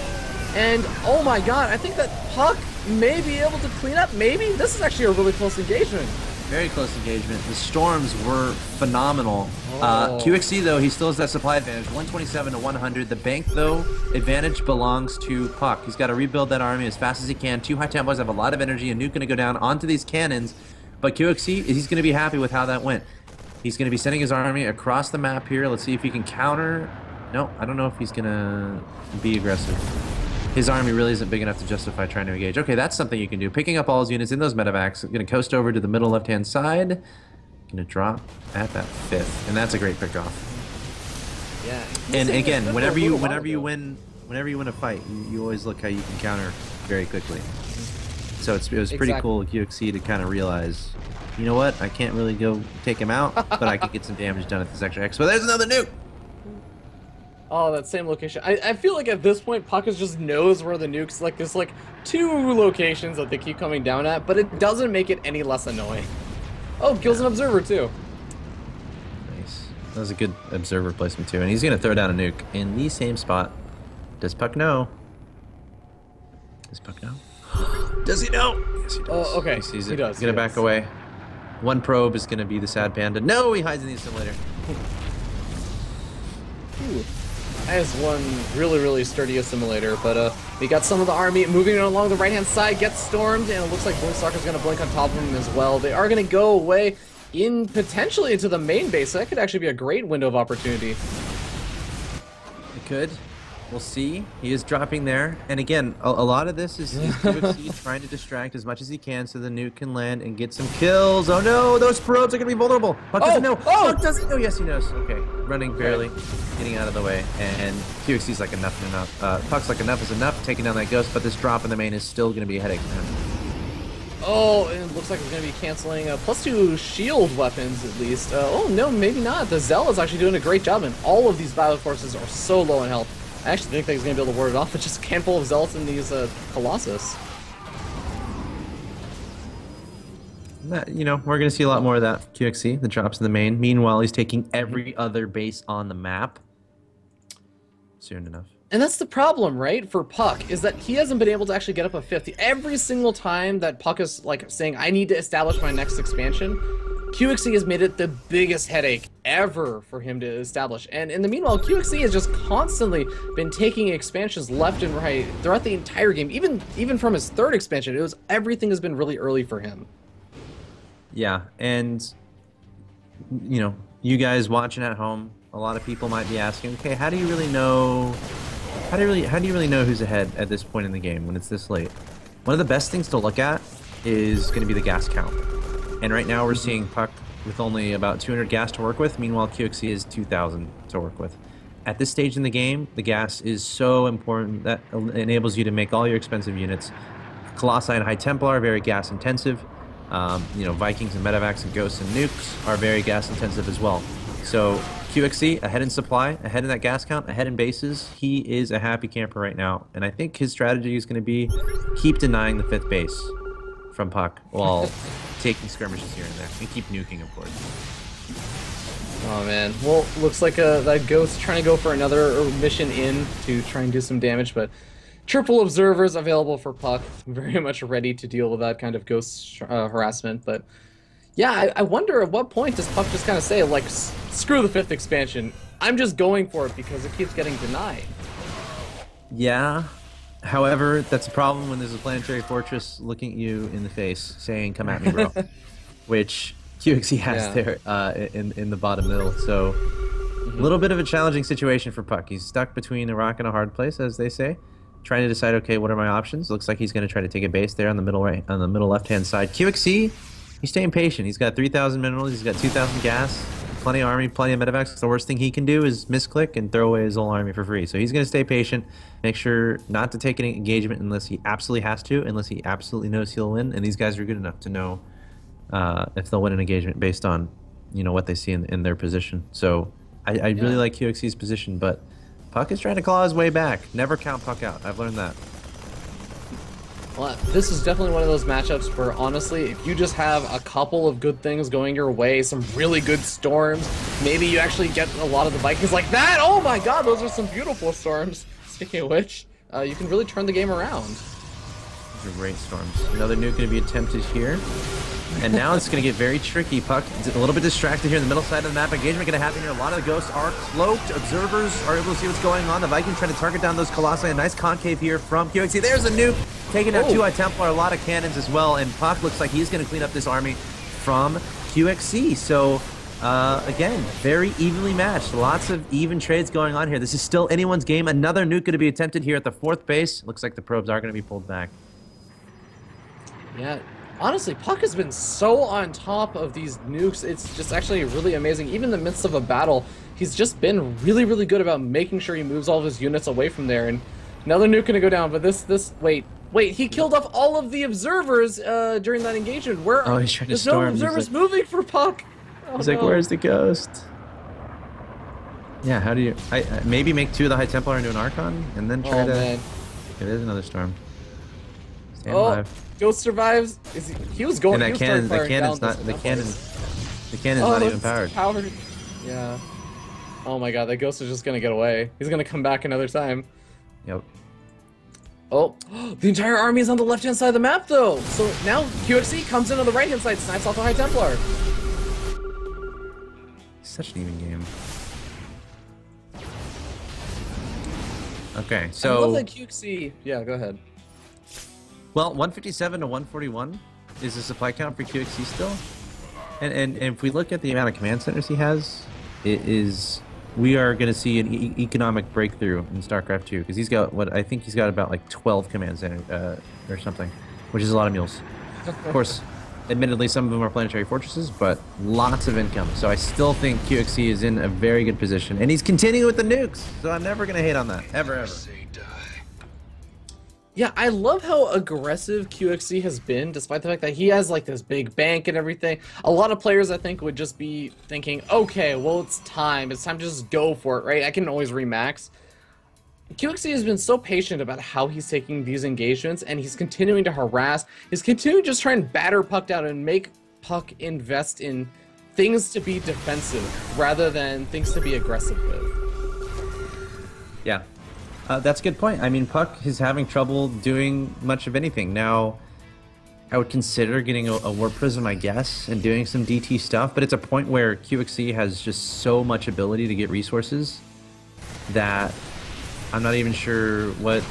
[SPEAKER 1] And oh my god, I think that puCK may be able to clean up. Maybe? This is actually a really close engagement.
[SPEAKER 2] Very close engagement. The storms were phenomenal. puCK, though, he still has that supply advantage. 127 to 100. The bank, though, advantage belongs to puCK. He's got to rebuild that army as fast as he can. 2 high tempos have a lot of energy. A nuke going to go down onto these cannons. But puCK, he's going to be happy with how that went. He's going to be sending his army across the map here. Let's see if he can counter. No, I don't know if he's going to be aggressive. His army really isn't big enough to justify trying to engage. Okay, that's something you can do. Picking up all his units in those medevacs. Going to coast over to the middle left-hand side. Going to drop at that 5th, and that's a great pick off.
[SPEAKER 1] Yeah.
[SPEAKER 2] And again, whenever you win a fight, you always look how you can counter very quickly. So it was pretty cool puCK to kind of realize, you know what? I can't really go take him out, but I can get some damage done at this extra X. But there's another nuke.
[SPEAKER 1] Oh, that same location. I feel like at this point, puCK just knows where the nukes, like, there's like 2 locations that they keep coming down at, but it doesn't make it any less annoying. Oh, kills an observer too.
[SPEAKER 2] Nice. That was a good observer placement too, and he's gonna throw down a nuke in the same spot. Does puCK know? Does puCK know? Does he know? Yes, he does.
[SPEAKER 1] Oh, okay.
[SPEAKER 2] He sees it.
[SPEAKER 1] He does.
[SPEAKER 2] He's gonna back away. 1 probe is gonna be the sad panda. No, he hides in the assimilator.
[SPEAKER 1] Ooh. That is one really sturdy assimilator, but we got some of the army moving along the right-hand side, gets stormed, and it looks like Stalker's going to blink on top of him as well. They are going to go away potentially into the main base, so that could actually be a great window of opportunity.
[SPEAKER 2] It could. We'll see. He is dropping there. And again, a lot of this is puCK trying to distract as much as he can so the nuke can land and get some kills. Oh no, those probes are going to be vulnerable. puCK doesn't know. puCK doesn't know. Yes, he knows. Okay, running barely, getting out of the way. And puXC's like enough is enough. puCK's like enough is enough, taking down that ghost, but this drop in the main is still going to be a headache for him.
[SPEAKER 1] Oh, and it looks like it's going to be canceling +2 shield weapons at least. Oh no, maybe not. The Zell is actually doing a great job, and all of these battle forces are so low in health. I actually think that he's going to be able to ward it off with just a handful of Zealots in these Colossus.
[SPEAKER 2] we're going to see a lot more of that for QXC, the drops in the main. Meanwhile, he's taking every other base on the map soon enough.
[SPEAKER 1] And that's the problem, right, for puCK, is that he hasn't been able to actually get up a 50. Every single time that puCK is like saying, I need to establish my next expansion, QXC has made it the biggest headache ever for him to establish. And in the meanwhile, QXC has just constantly been taking expansions left and right throughout the entire game. Even from his third expansion, everything has been really early for him.
[SPEAKER 2] Yeah, and you guys watching at home, a lot of people might be asking, okay, how do you really know who's ahead at this point in the game when it's this late? One of the best things to look at is going to be the gas count. And right now we're seeing puCK with only about 200 gas to work with, meanwhile QXC is 2,000 to work with. At this stage in the game, the gas is so important that enables you to make all your expensive units. Colossi and High Templar are very gas intensive. Vikings and Medivacs and Ghosts and Nukes are very gas intensive as well. So QXC, ahead in supply, ahead in that gas count, ahead in bases, he is a happy camper right now. And I think his strategy is going to be keep denying the 5th base from puCK while taking skirmishes here and there. And keep nuking, of course.
[SPEAKER 1] Oh man, well, looks like that Ghost trying to go for another mission in to try and do some damage, but triple observers available for puCK. Very much ready to deal with that kind of Ghost harassment, but yeah, I wonder at what point does puCK just kind of say, like, screw the 5th expansion, I'm just going for it because it keeps getting denied.
[SPEAKER 2] Yeah, however, that's a problem when there's a planetary fortress looking at you in the face saying, come at me, bro. Which QXC has there in the bottom middle, so a little bit of a challenging situation for puCK. He's stuck between a rock and a hard place, as they say, trying to decide, okay, what are my options? Looks like he's going to try to take a base there on the middle left-hand side. QXC, he's staying patient. He's got 3,000 minerals, he's got 2,000 gas, plenty of army, plenty of medevacs. The worst thing he can do is misclick and throw away his whole army for free. So he's going to stay patient, make sure not to take any engagement unless he absolutely has to, unless he absolutely knows he'll win. And these guys are good enough to know if they'll win an engagement based on what they see in their position. So I really like QXC's position, but puCK is trying to claw his way back. Never count puCK out. I've learned that.
[SPEAKER 1] Well, this is definitely one of those matchups where, honestly, if you just have a couple of good things going your way, some really good storms, maybe you actually get a lot of the Vikings like that. Oh my god, those are some beautiful storms. Speaking of which, you can really turn the game around.
[SPEAKER 2] These are great storms. Another nuke going to be attempted here. And now it's going to get very tricky. puCK is a little bit distracted here in the middle side of the map. Engagement going to happen here. A lot of the ghosts are cloaked. Observers are able to see what's going on. The Vikings trying to target down those Colossi. A nice concave here from QXC. There's a nuke. Taking out 2 High Templar. A lot of cannons as well. And puCK looks like he's going to clean up this army from QXC. So, again, very evenly matched. Lots of even trades going on here. This is still anyone's game. Another nuke going to be attempted here at the 4th base. Looks like the probes are going to be pulled back.
[SPEAKER 1] Yeah. Honestly, puCK has been so on top of these nukes, it's just actually really amazing. Even in the midst of a battle, he's just been really, really good about making sure he moves all of his units away from there. And another nuke gonna go down, but wait, he killed off all of the observers during that engagement.
[SPEAKER 2] He's trying to
[SPEAKER 1] storm.
[SPEAKER 2] There's
[SPEAKER 1] no observers moving for puCK.
[SPEAKER 2] He's like, where's the ghost? Yeah, how do you... maybe make 2 of the High Templar into an Archon, and then try to... Man. Okay, there's another storm. Stay alive.
[SPEAKER 1] Ghost survives. He was going.
[SPEAKER 2] And the cannon's not even powered.
[SPEAKER 1] Yeah. Oh my god, that Ghost is just gonna get away. He's gonna come back another time.
[SPEAKER 2] Yep.
[SPEAKER 1] Oh, the entire army is on the left-hand side of the map, though. So now QXC comes in on the right-hand side, snipes off the High Templar.
[SPEAKER 2] Such an even game. Okay, so...
[SPEAKER 1] I love that QXC... Yeah, go ahead.
[SPEAKER 2] Well, 157 to 141 is the supply count for QXC still. And if we look at the amount of command centers he has, we are going to see an economic breakthrough in StarCraft 2, because he's got I think he's got about like 12 command centers or something, which is a lot of mules. Of course, admittedly, some of them are planetary fortresses, but lots of income. So I still think QXC is in a very good position, and he's continuing with the nukes. So I'm never going to hate on that, ever.
[SPEAKER 1] Yeah, I love how aggressive QXC has been, despite the fact that he has like this big bank and everything. A lot of players, I think, would just be thinking, okay, well, it's time to just go for it, right? I can always remax. QXC has been so patient about how he's taking these engagements, and he's continuing to harass. He's continuing to just try and batter puCK down and make puck invest in things to be defensive rather than things to be aggressive with.
[SPEAKER 2] Yeah, that's a good point. I mean, puck is having trouble doing much of anything. Now, I would consider getting a Warp Prism, I guess, and doing some DT stuff, but it's a point where QXC has just so much ability to get resources that I'm not even sure what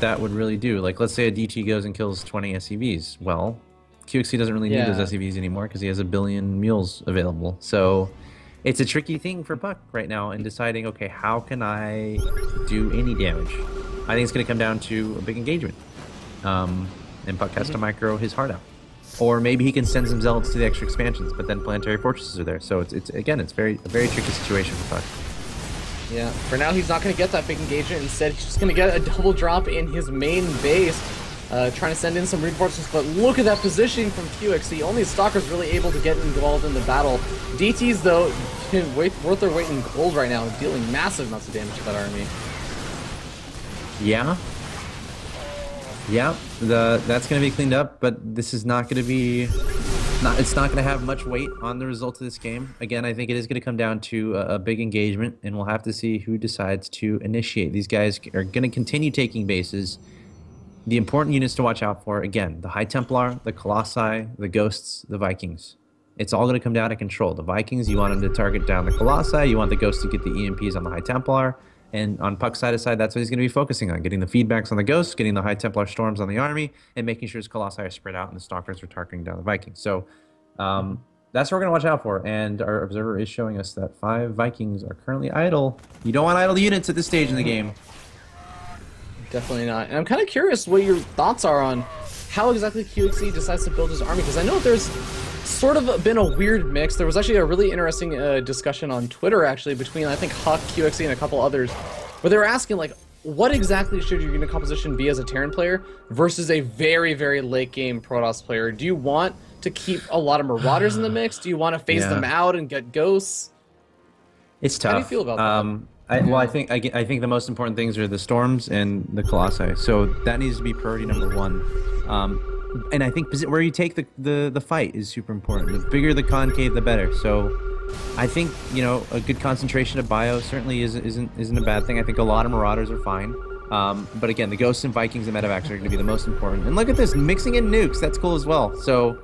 [SPEAKER 2] that would really do. Like, let's say a DT goes and kills 20 SCVs. Well, QXC doesn't really need those SCVs anymore because he has a billion mules available. So it's a tricky thing for puck right now in deciding, okay, how can I do any damage? I think it's going to come down to a big engagement. And puck has to micro his heart out. Or maybe he can send some zealots to the extra expansions, but then planetary fortresses are there. So it's a very tricky situation for puck.
[SPEAKER 1] Yeah, for now he's not going to get that big engagement. Instead, he's just going to get a double drop in his main base, trying to send in some reinforcements. But look at that positioning from QXC. Only Stalker's really able to get involved in the battle. DTs, though, worth their weight in gold right now, dealing massive amounts of damage to that army.
[SPEAKER 2] Yeah. Yeah, that's going to be cleaned up, but this is not going to be... it's not going to have much weight on the results of this game. Again, I think it is going to come down to a big engagement, and we'll have to see who decides to initiate. These guys are going to continue taking bases. The important units to watch out for, again, the High Templar, the Colossi, the Ghosts, the Vikings. It's all going to come down to control. The Vikings, you want them to target down the Colossi, you want the Ghosts to get the EMPs on the High Templar, and on puck's side, that's what he's going to be focusing on, getting the feedbacks on the Ghosts, getting the High Templar storms on the army, and making sure his Colossi are spread out and the Stalkers are targeting down the Vikings. So that's what we're going to watch out for, and our observer is showing us that 5 Vikings are currently idle. You don't want idle units at this stage in the game.
[SPEAKER 1] Definitely not. And I'm kind of curious what your thoughts are on how exactly QXC decides to build his army, because I know there's sort of been a weird mix. There was actually a really interesting discussion on Twitter, actually, between, I think, puCK, QXC, and a couple others, where they were asking, like, what exactly should your unit composition be as a Terran player versus a very, very late-game Protoss player? Do you want to keep a lot of Marauders in the mix? Do you want to phase them out and get Ghosts?
[SPEAKER 2] It's tough.
[SPEAKER 1] How do you feel about that?
[SPEAKER 2] I think the most important things are the storms and the Colossi. So that needs to be priority number 1. And I think where you take the fight is super important. The bigger the concave, the better. So I think, you know, a good concentration of bio certainly isn't a bad thing. I think a lot of Marauders are fine. But again, the Ghosts and Vikings and Medivacs are going to be the most important. And look at this, mixing in nukes. That's cool as well. So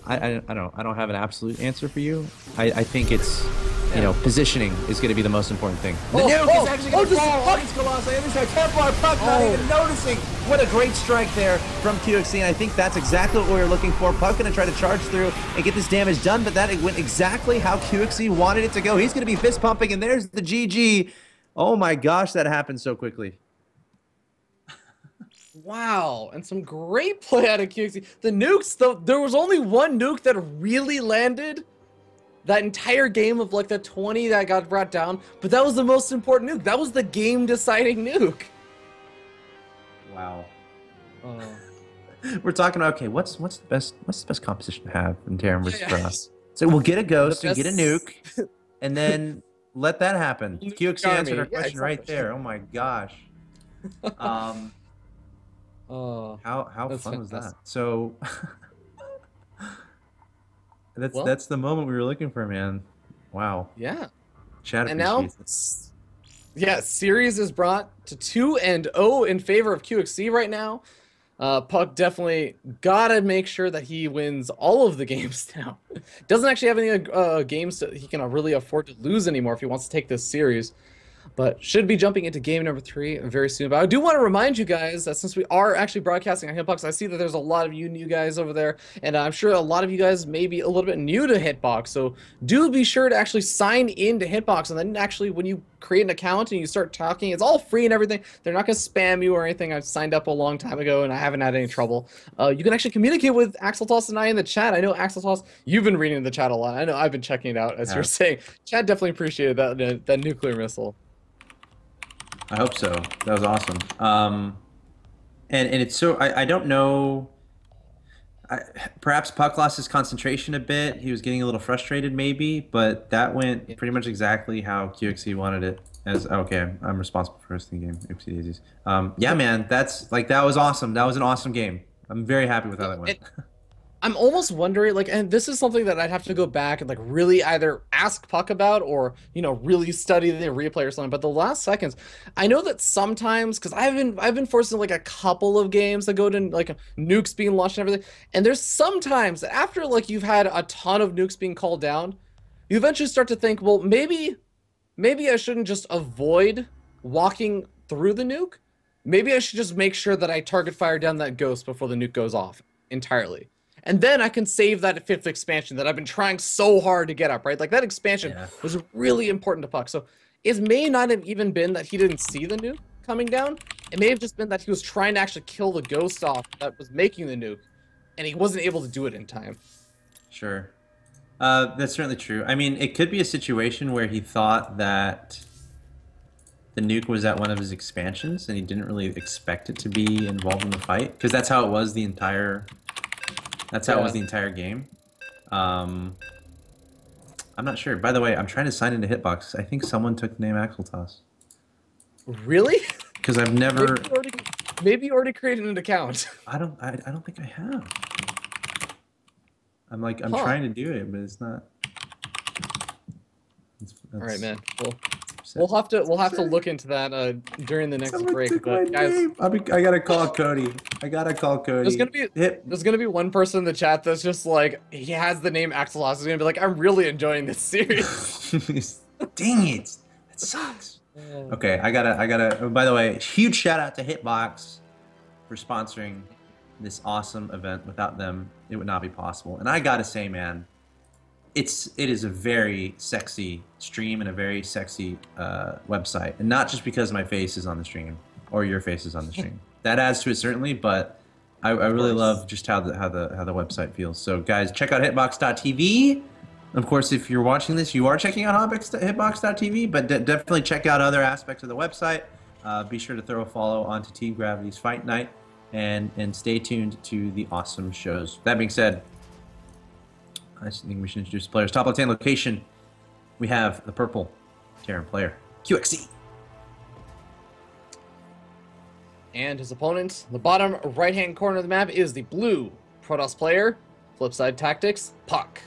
[SPEAKER 2] I don't have an absolute answer for you. I think it's, you know, positioning is going to be the most important thing. The nuke is actually going to fall on these Colossi. And there's a Templar puck not even noticing. What a great strike there from QXC. And I think that's exactly what we were looking for. Puck going to try to charge through and get this damage done, but that went exactly how QXC wanted it to go. He's going to be fist pumping, and there's the GG. Oh my gosh, that happened so quickly.
[SPEAKER 1] Wow, and some great play out of QXC. The nukes, though, there was only one nuke that really landed that entire game of like the 20 that got brought down, but that was the most important nuke. That was the game-deciding nuke.
[SPEAKER 2] Wow. We're talking about, okay, what's the best composition to have in Terran versus Protoss? So we'll get a Ghost and get a nuke, and then let that happen. QXC answered our question right there. Oh my gosh. How fun was that? So that's the moment we were looking for, man. Wow.
[SPEAKER 1] Yeah.
[SPEAKER 2] Chat
[SPEAKER 1] and now,
[SPEAKER 2] appreciates it.
[SPEAKER 1] yeah, series is brought to 2-0 in favor of QXC right now. puCK definitely gotta make sure that he wins all of the games now. Doesn't actually have any games that he can really afford to lose anymore if he wants to take this series. But should be jumping into game number 3 very soon. But I do want to remind you guys that since we are actually broadcasting on Hitbox, I see that there's a lot of you new guys over there, and I'm sure a lot of you guys may be a little bit new to Hitbox. So do be sure to actually sign in to Hitbox, and then actually when you create an account and you start talking, it's all free and everything. They're not going to spam you or anything. I've signed up a long time ago, and I haven't had any trouble. You can actually communicate with Axeltoss and I in the chat. I know, Axeltoss, you've been reading the chat a lot. I know I've been checking it out, as you're saying. Chat definitely appreciated that nuclear missile.
[SPEAKER 2] I hope so. That was awesome. And it's so I don't know. Perhaps puCK lost his concentration a bit. He was getting a little frustrated, maybe, but that went pretty much exactly how QXC wanted it. As okay, I'm responsible for hosting the game. Oopsie daisies. Yeah, man, that was awesome. That was an awesome game. I'm very happy with how that went.
[SPEAKER 1] I'm almost wondering, like, and this is something that I'd have to go back and like really either ask puCK about or, really study the replay or something. But the last seconds, I know that sometimes, because I've been forced in like a couple of games that go to like nukes being launched and everything, and there's sometimes that after like you've had a ton of nukes being called down, you eventually start to think, well, maybe I shouldn't just avoid walking through the nuke. Maybe I should just make sure that I target fire down that ghost before the nuke goes off entirely. And then I can save that fifth expansion that I've been trying so hard to get up, right? Like that expansion
[SPEAKER 2] Yeah.
[SPEAKER 1] was really important to puCK. So it may not have even been that he didn't see the nuke coming down. It may have just been that he was trying to actually kill the ghost off that was making the nuke, and he wasn't able to do it in time.
[SPEAKER 2] Sure. That's certainly true. I mean, it could be a situation where he thought that the nuke was at one of his expansions, and he didn't really expect it to be involved in the fight, because that's how it was the entire. That's how it was the entire game. I'm not sure. By the way, I'm trying to sign into Hitbox. I think someone took the name Axeltoss.
[SPEAKER 1] Really?
[SPEAKER 2] Because I've never.
[SPEAKER 1] Maybe you already created an account.
[SPEAKER 2] I don't think I have. I'm trying to do it, but it's not.
[SPEAKER 1] All right, man. We'll have to look into that during the next break. But guys,
[SPEAKER 2] I gotta call Cody.
[SPEAKER 1] There's gonna be one person in the chat that's just like, he has the name Axelos. Is gonna be like, I'm really enjoying this series.
[SPEAKER 2] Dang it, that sucks. Okay, I gotta. Oh, by the way, huge shout out to Hitbox for sponsoring this awesome event. Without them, it would not be possible. And I gotta say, man, it is a very sexy stream and a very sexy website, and not just because my face is on the stream or your face is on the stream. That adds to it certainly, but I really love just how the website feels. So guys, check out hitbox.tv. Of course, if you're watching this, you are checking out hitbox.tv, but definitely check out other aspects of the website. Be sure to throw a follow onto Team Gravity's Fight Night, and stay tuned to the awesome shows. That being said, I think we should introduce the players. Top left-hand location, we have the purple Terran player, puCK.
[SPEAKER 1] And his opponent, the bottom right-hand corner of the map, is the blue Protoss player, Flipside Tactics, puCK.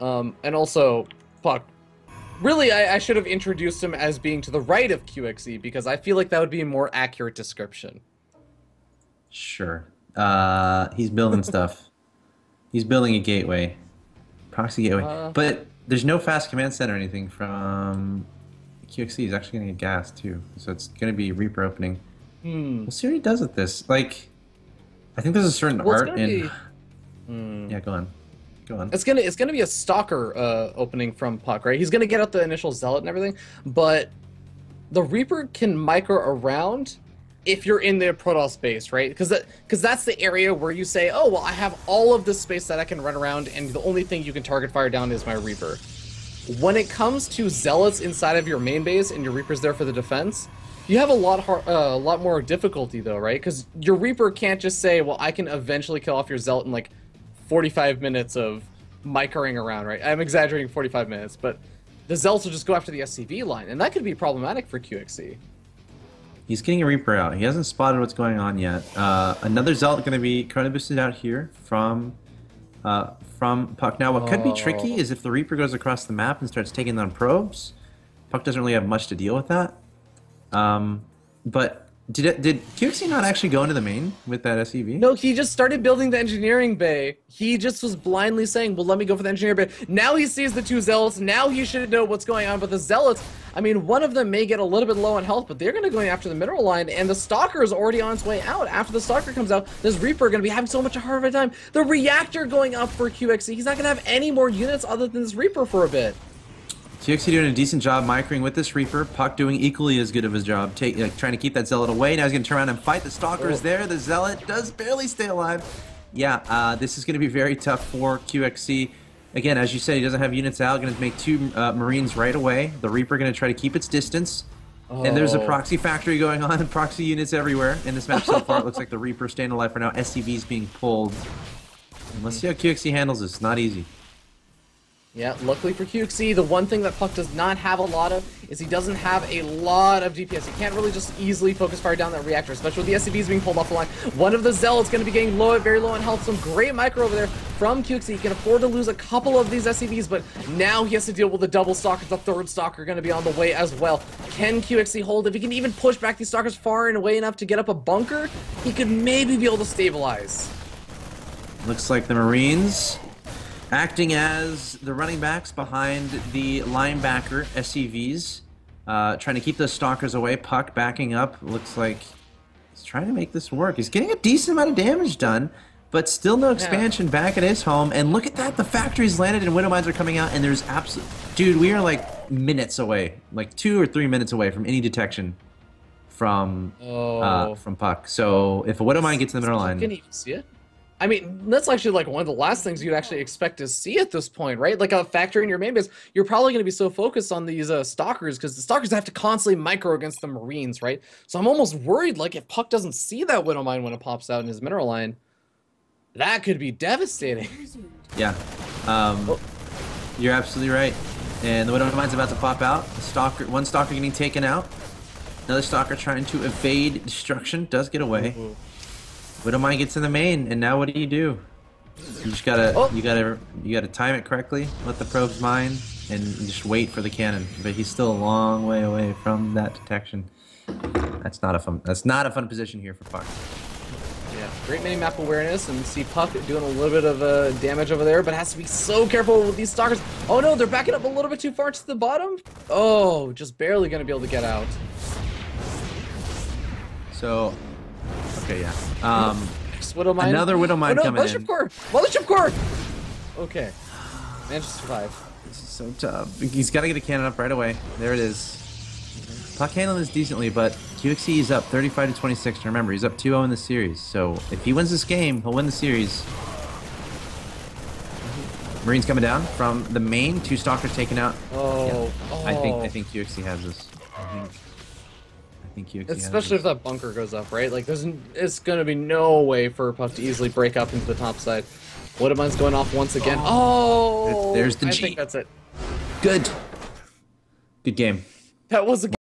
[SPEAKER 1] And also, puCK. Really, I should have introduced him as being to the right of puXE, because I feel like that would be a more accurate description.
[SPEAKER 2] Sure. He's building stuff. He's building a gateway. Proxy gateway. But there's no fast command center or anything from puXE. He's actually going to get gas, too. So it's going to be Reaper opening. We'll see what he does with this. Like, I think there's a certain art in... Yeah, go on. Go on.
[SPEAKER 1] It's gonna be a Stalker opening from puCK, right? He's gonna get out the initial Zealot and everything, but the Reaper can micro around if you're in the Protoss space, right? Because that's the area where you say, oh, well, I have all of this space that I can run around, and the only thing you can target fire down is my Reaper. When it comes to Zealots inside of your main base and your Reaper's there for the defense, you have a lot more difficulty, though, right? Because your Reaper can't just say, well, I can eventually kill off your Zealot in, like, 45 minutes of microing around, right? I'm exaggerating 45 minutes, but the Zealots will just go after the SCV line, and that could be problematic for puXE.
[SPEAKER 2] He's getting a Reaper out. He hasn't spotted what's going on yet. Another Zealot going to be Chrono Boosted out here from puCK. Now, what could be tricky is if the Reaper goes across the map and starts taking down probes. puCK doesn't really have much to deal with that. But did puXE not actually go into the main with that SCV?
[SPEAKER 1] No, he just started building the engineering bay. He just was blindly saying, well, let me go for the engineering bay. Now he sees the two Zealots. Now he should know what's going on. But the Zealots, I mean, one of them may get a little bit low on health, but they're going to go after the mineral line, and the Stalker is already on its way out. After the Stalker comes out, this Reaper going to be having so much harder of a time. The Reactor going up for puXE. He's not going to have any more units other than this Reaper for a bit.
[SPEAKER 2] puXE doing a decent job microing with this Reaper. puCK doing equally as good of his job, trying to keep that Zealot away. Now he's going to turn around and fight. The Stalker's there. The Zealot does barely stay alive. Yeah, this is going to be very tough for puXE. Again, as you said, he doesn't have units out. Going to make two Marines right away. The Reaper going to try to keep its distance. And there's a proxy factory going on, and proxy units everywhere in this map so far. It looks like the Reaper staying alive for now. SCV's being pulled. And let's see how puXE handles this. Not easy.
[SPEAKER 1] Yeah, luckily for puCK, the one thing that puCK does not have a lot of is he doesn't have a lot of DPS. He can't really just easily focus fire down that reactor, especially with the SCVs being pulled off the line. One of the Zealots going to be getting very low on health. Some great micro over there from puCK. He can afford to lose a couple of these SCVs, but now he has to deal with the double stalkers. The third stalker going to be on the way as well. Can puCK hold? If he can even push back these stalkers far and away enough to get up a bunker, he could maybe be able to stabilize.
[SPEAKER 2] Looks like the Marines acting as the running backs behind the linebacker SCVs, trying to keep the stalkers away. puCK backing up. Looks like he's trying to make this work. He's getting a decent amount of damage done, but still no expansion back at his home. And look at that, the factory's landed and Widow Mines are coming out, and there's absolute... Dude, we are like minutes away, like 2 or 3 minutes away from any detection from puCK. So if a Widow Mine gets in the middle line...
[SPEAKER 1] Can you even see it? I mean, that's actually like one of the last things you'd actually expect to see at this point, right? Like a factory in your main base, you're probably going to be so focused on these stalkers because the stalkers have to constantly micro against the Marines, right? So I'm almost worried, like, if puCK doesn't see that Widow Mine when it pops out in his mineral line, that could be devastating.
[SPEAKER 2] Yeah, you're absolutely right. And the Widow Mine's about to pop out. The stalker, one stalker getting taken out. Another stalker trying to evade destruction, does get away.
[SPEAKER 1] Ooh.
[SPEAKER 2] Widow Mine gets in the main, and now what do? You just gotta, you gotta time it correctly, let the probes mine, and just wait for the cannon. But he's still a long way away from that detection. That's not a fun position here for puCK.
[SPEAKER 1] Yeah, great mini-map awareness, and see puCK doing a little bit of damage over there, but has to be so careful with these stalkers. Oh no, they're backing up a little bit too far to the bottom. Oh, just barely gonna be able to get out.
[SPEAKER 2] So, okay, yeah.
[SPEAKER 1] Widow Mine.
[SPEAKER 2] Another Widow Mine coming in.
[SPEAKER 1] Mothership core! Okay. Managed to survive.
[SPEAKER 2] This is so tough. He's got to get a cannon up right away. There it is. puCK handling this decently, but puXC is up 35 to 26. Remember, he's up 2-0 in the series. So if he wins this game, he'll win the series. Marines coming down from the main. 2 stalkers taken out.
[SPEAKER 1] Oh,
[SPEAKER 2] yeah. I think puXC has this. I think puXC
[SPEAKER 1] especially if that bunker goes up, right? Like, it's gonna be no way for puCK to easily break up into the top side. Widow Mine's going off once again. Oh,
[SPEAKER 2] there's the
[SPEAKER 1] I
[SPEAKER 2] G.
[SPEAKER 1] think that's it.
[SPEAKER 2] Good game.
[SPEAKER 1] That was a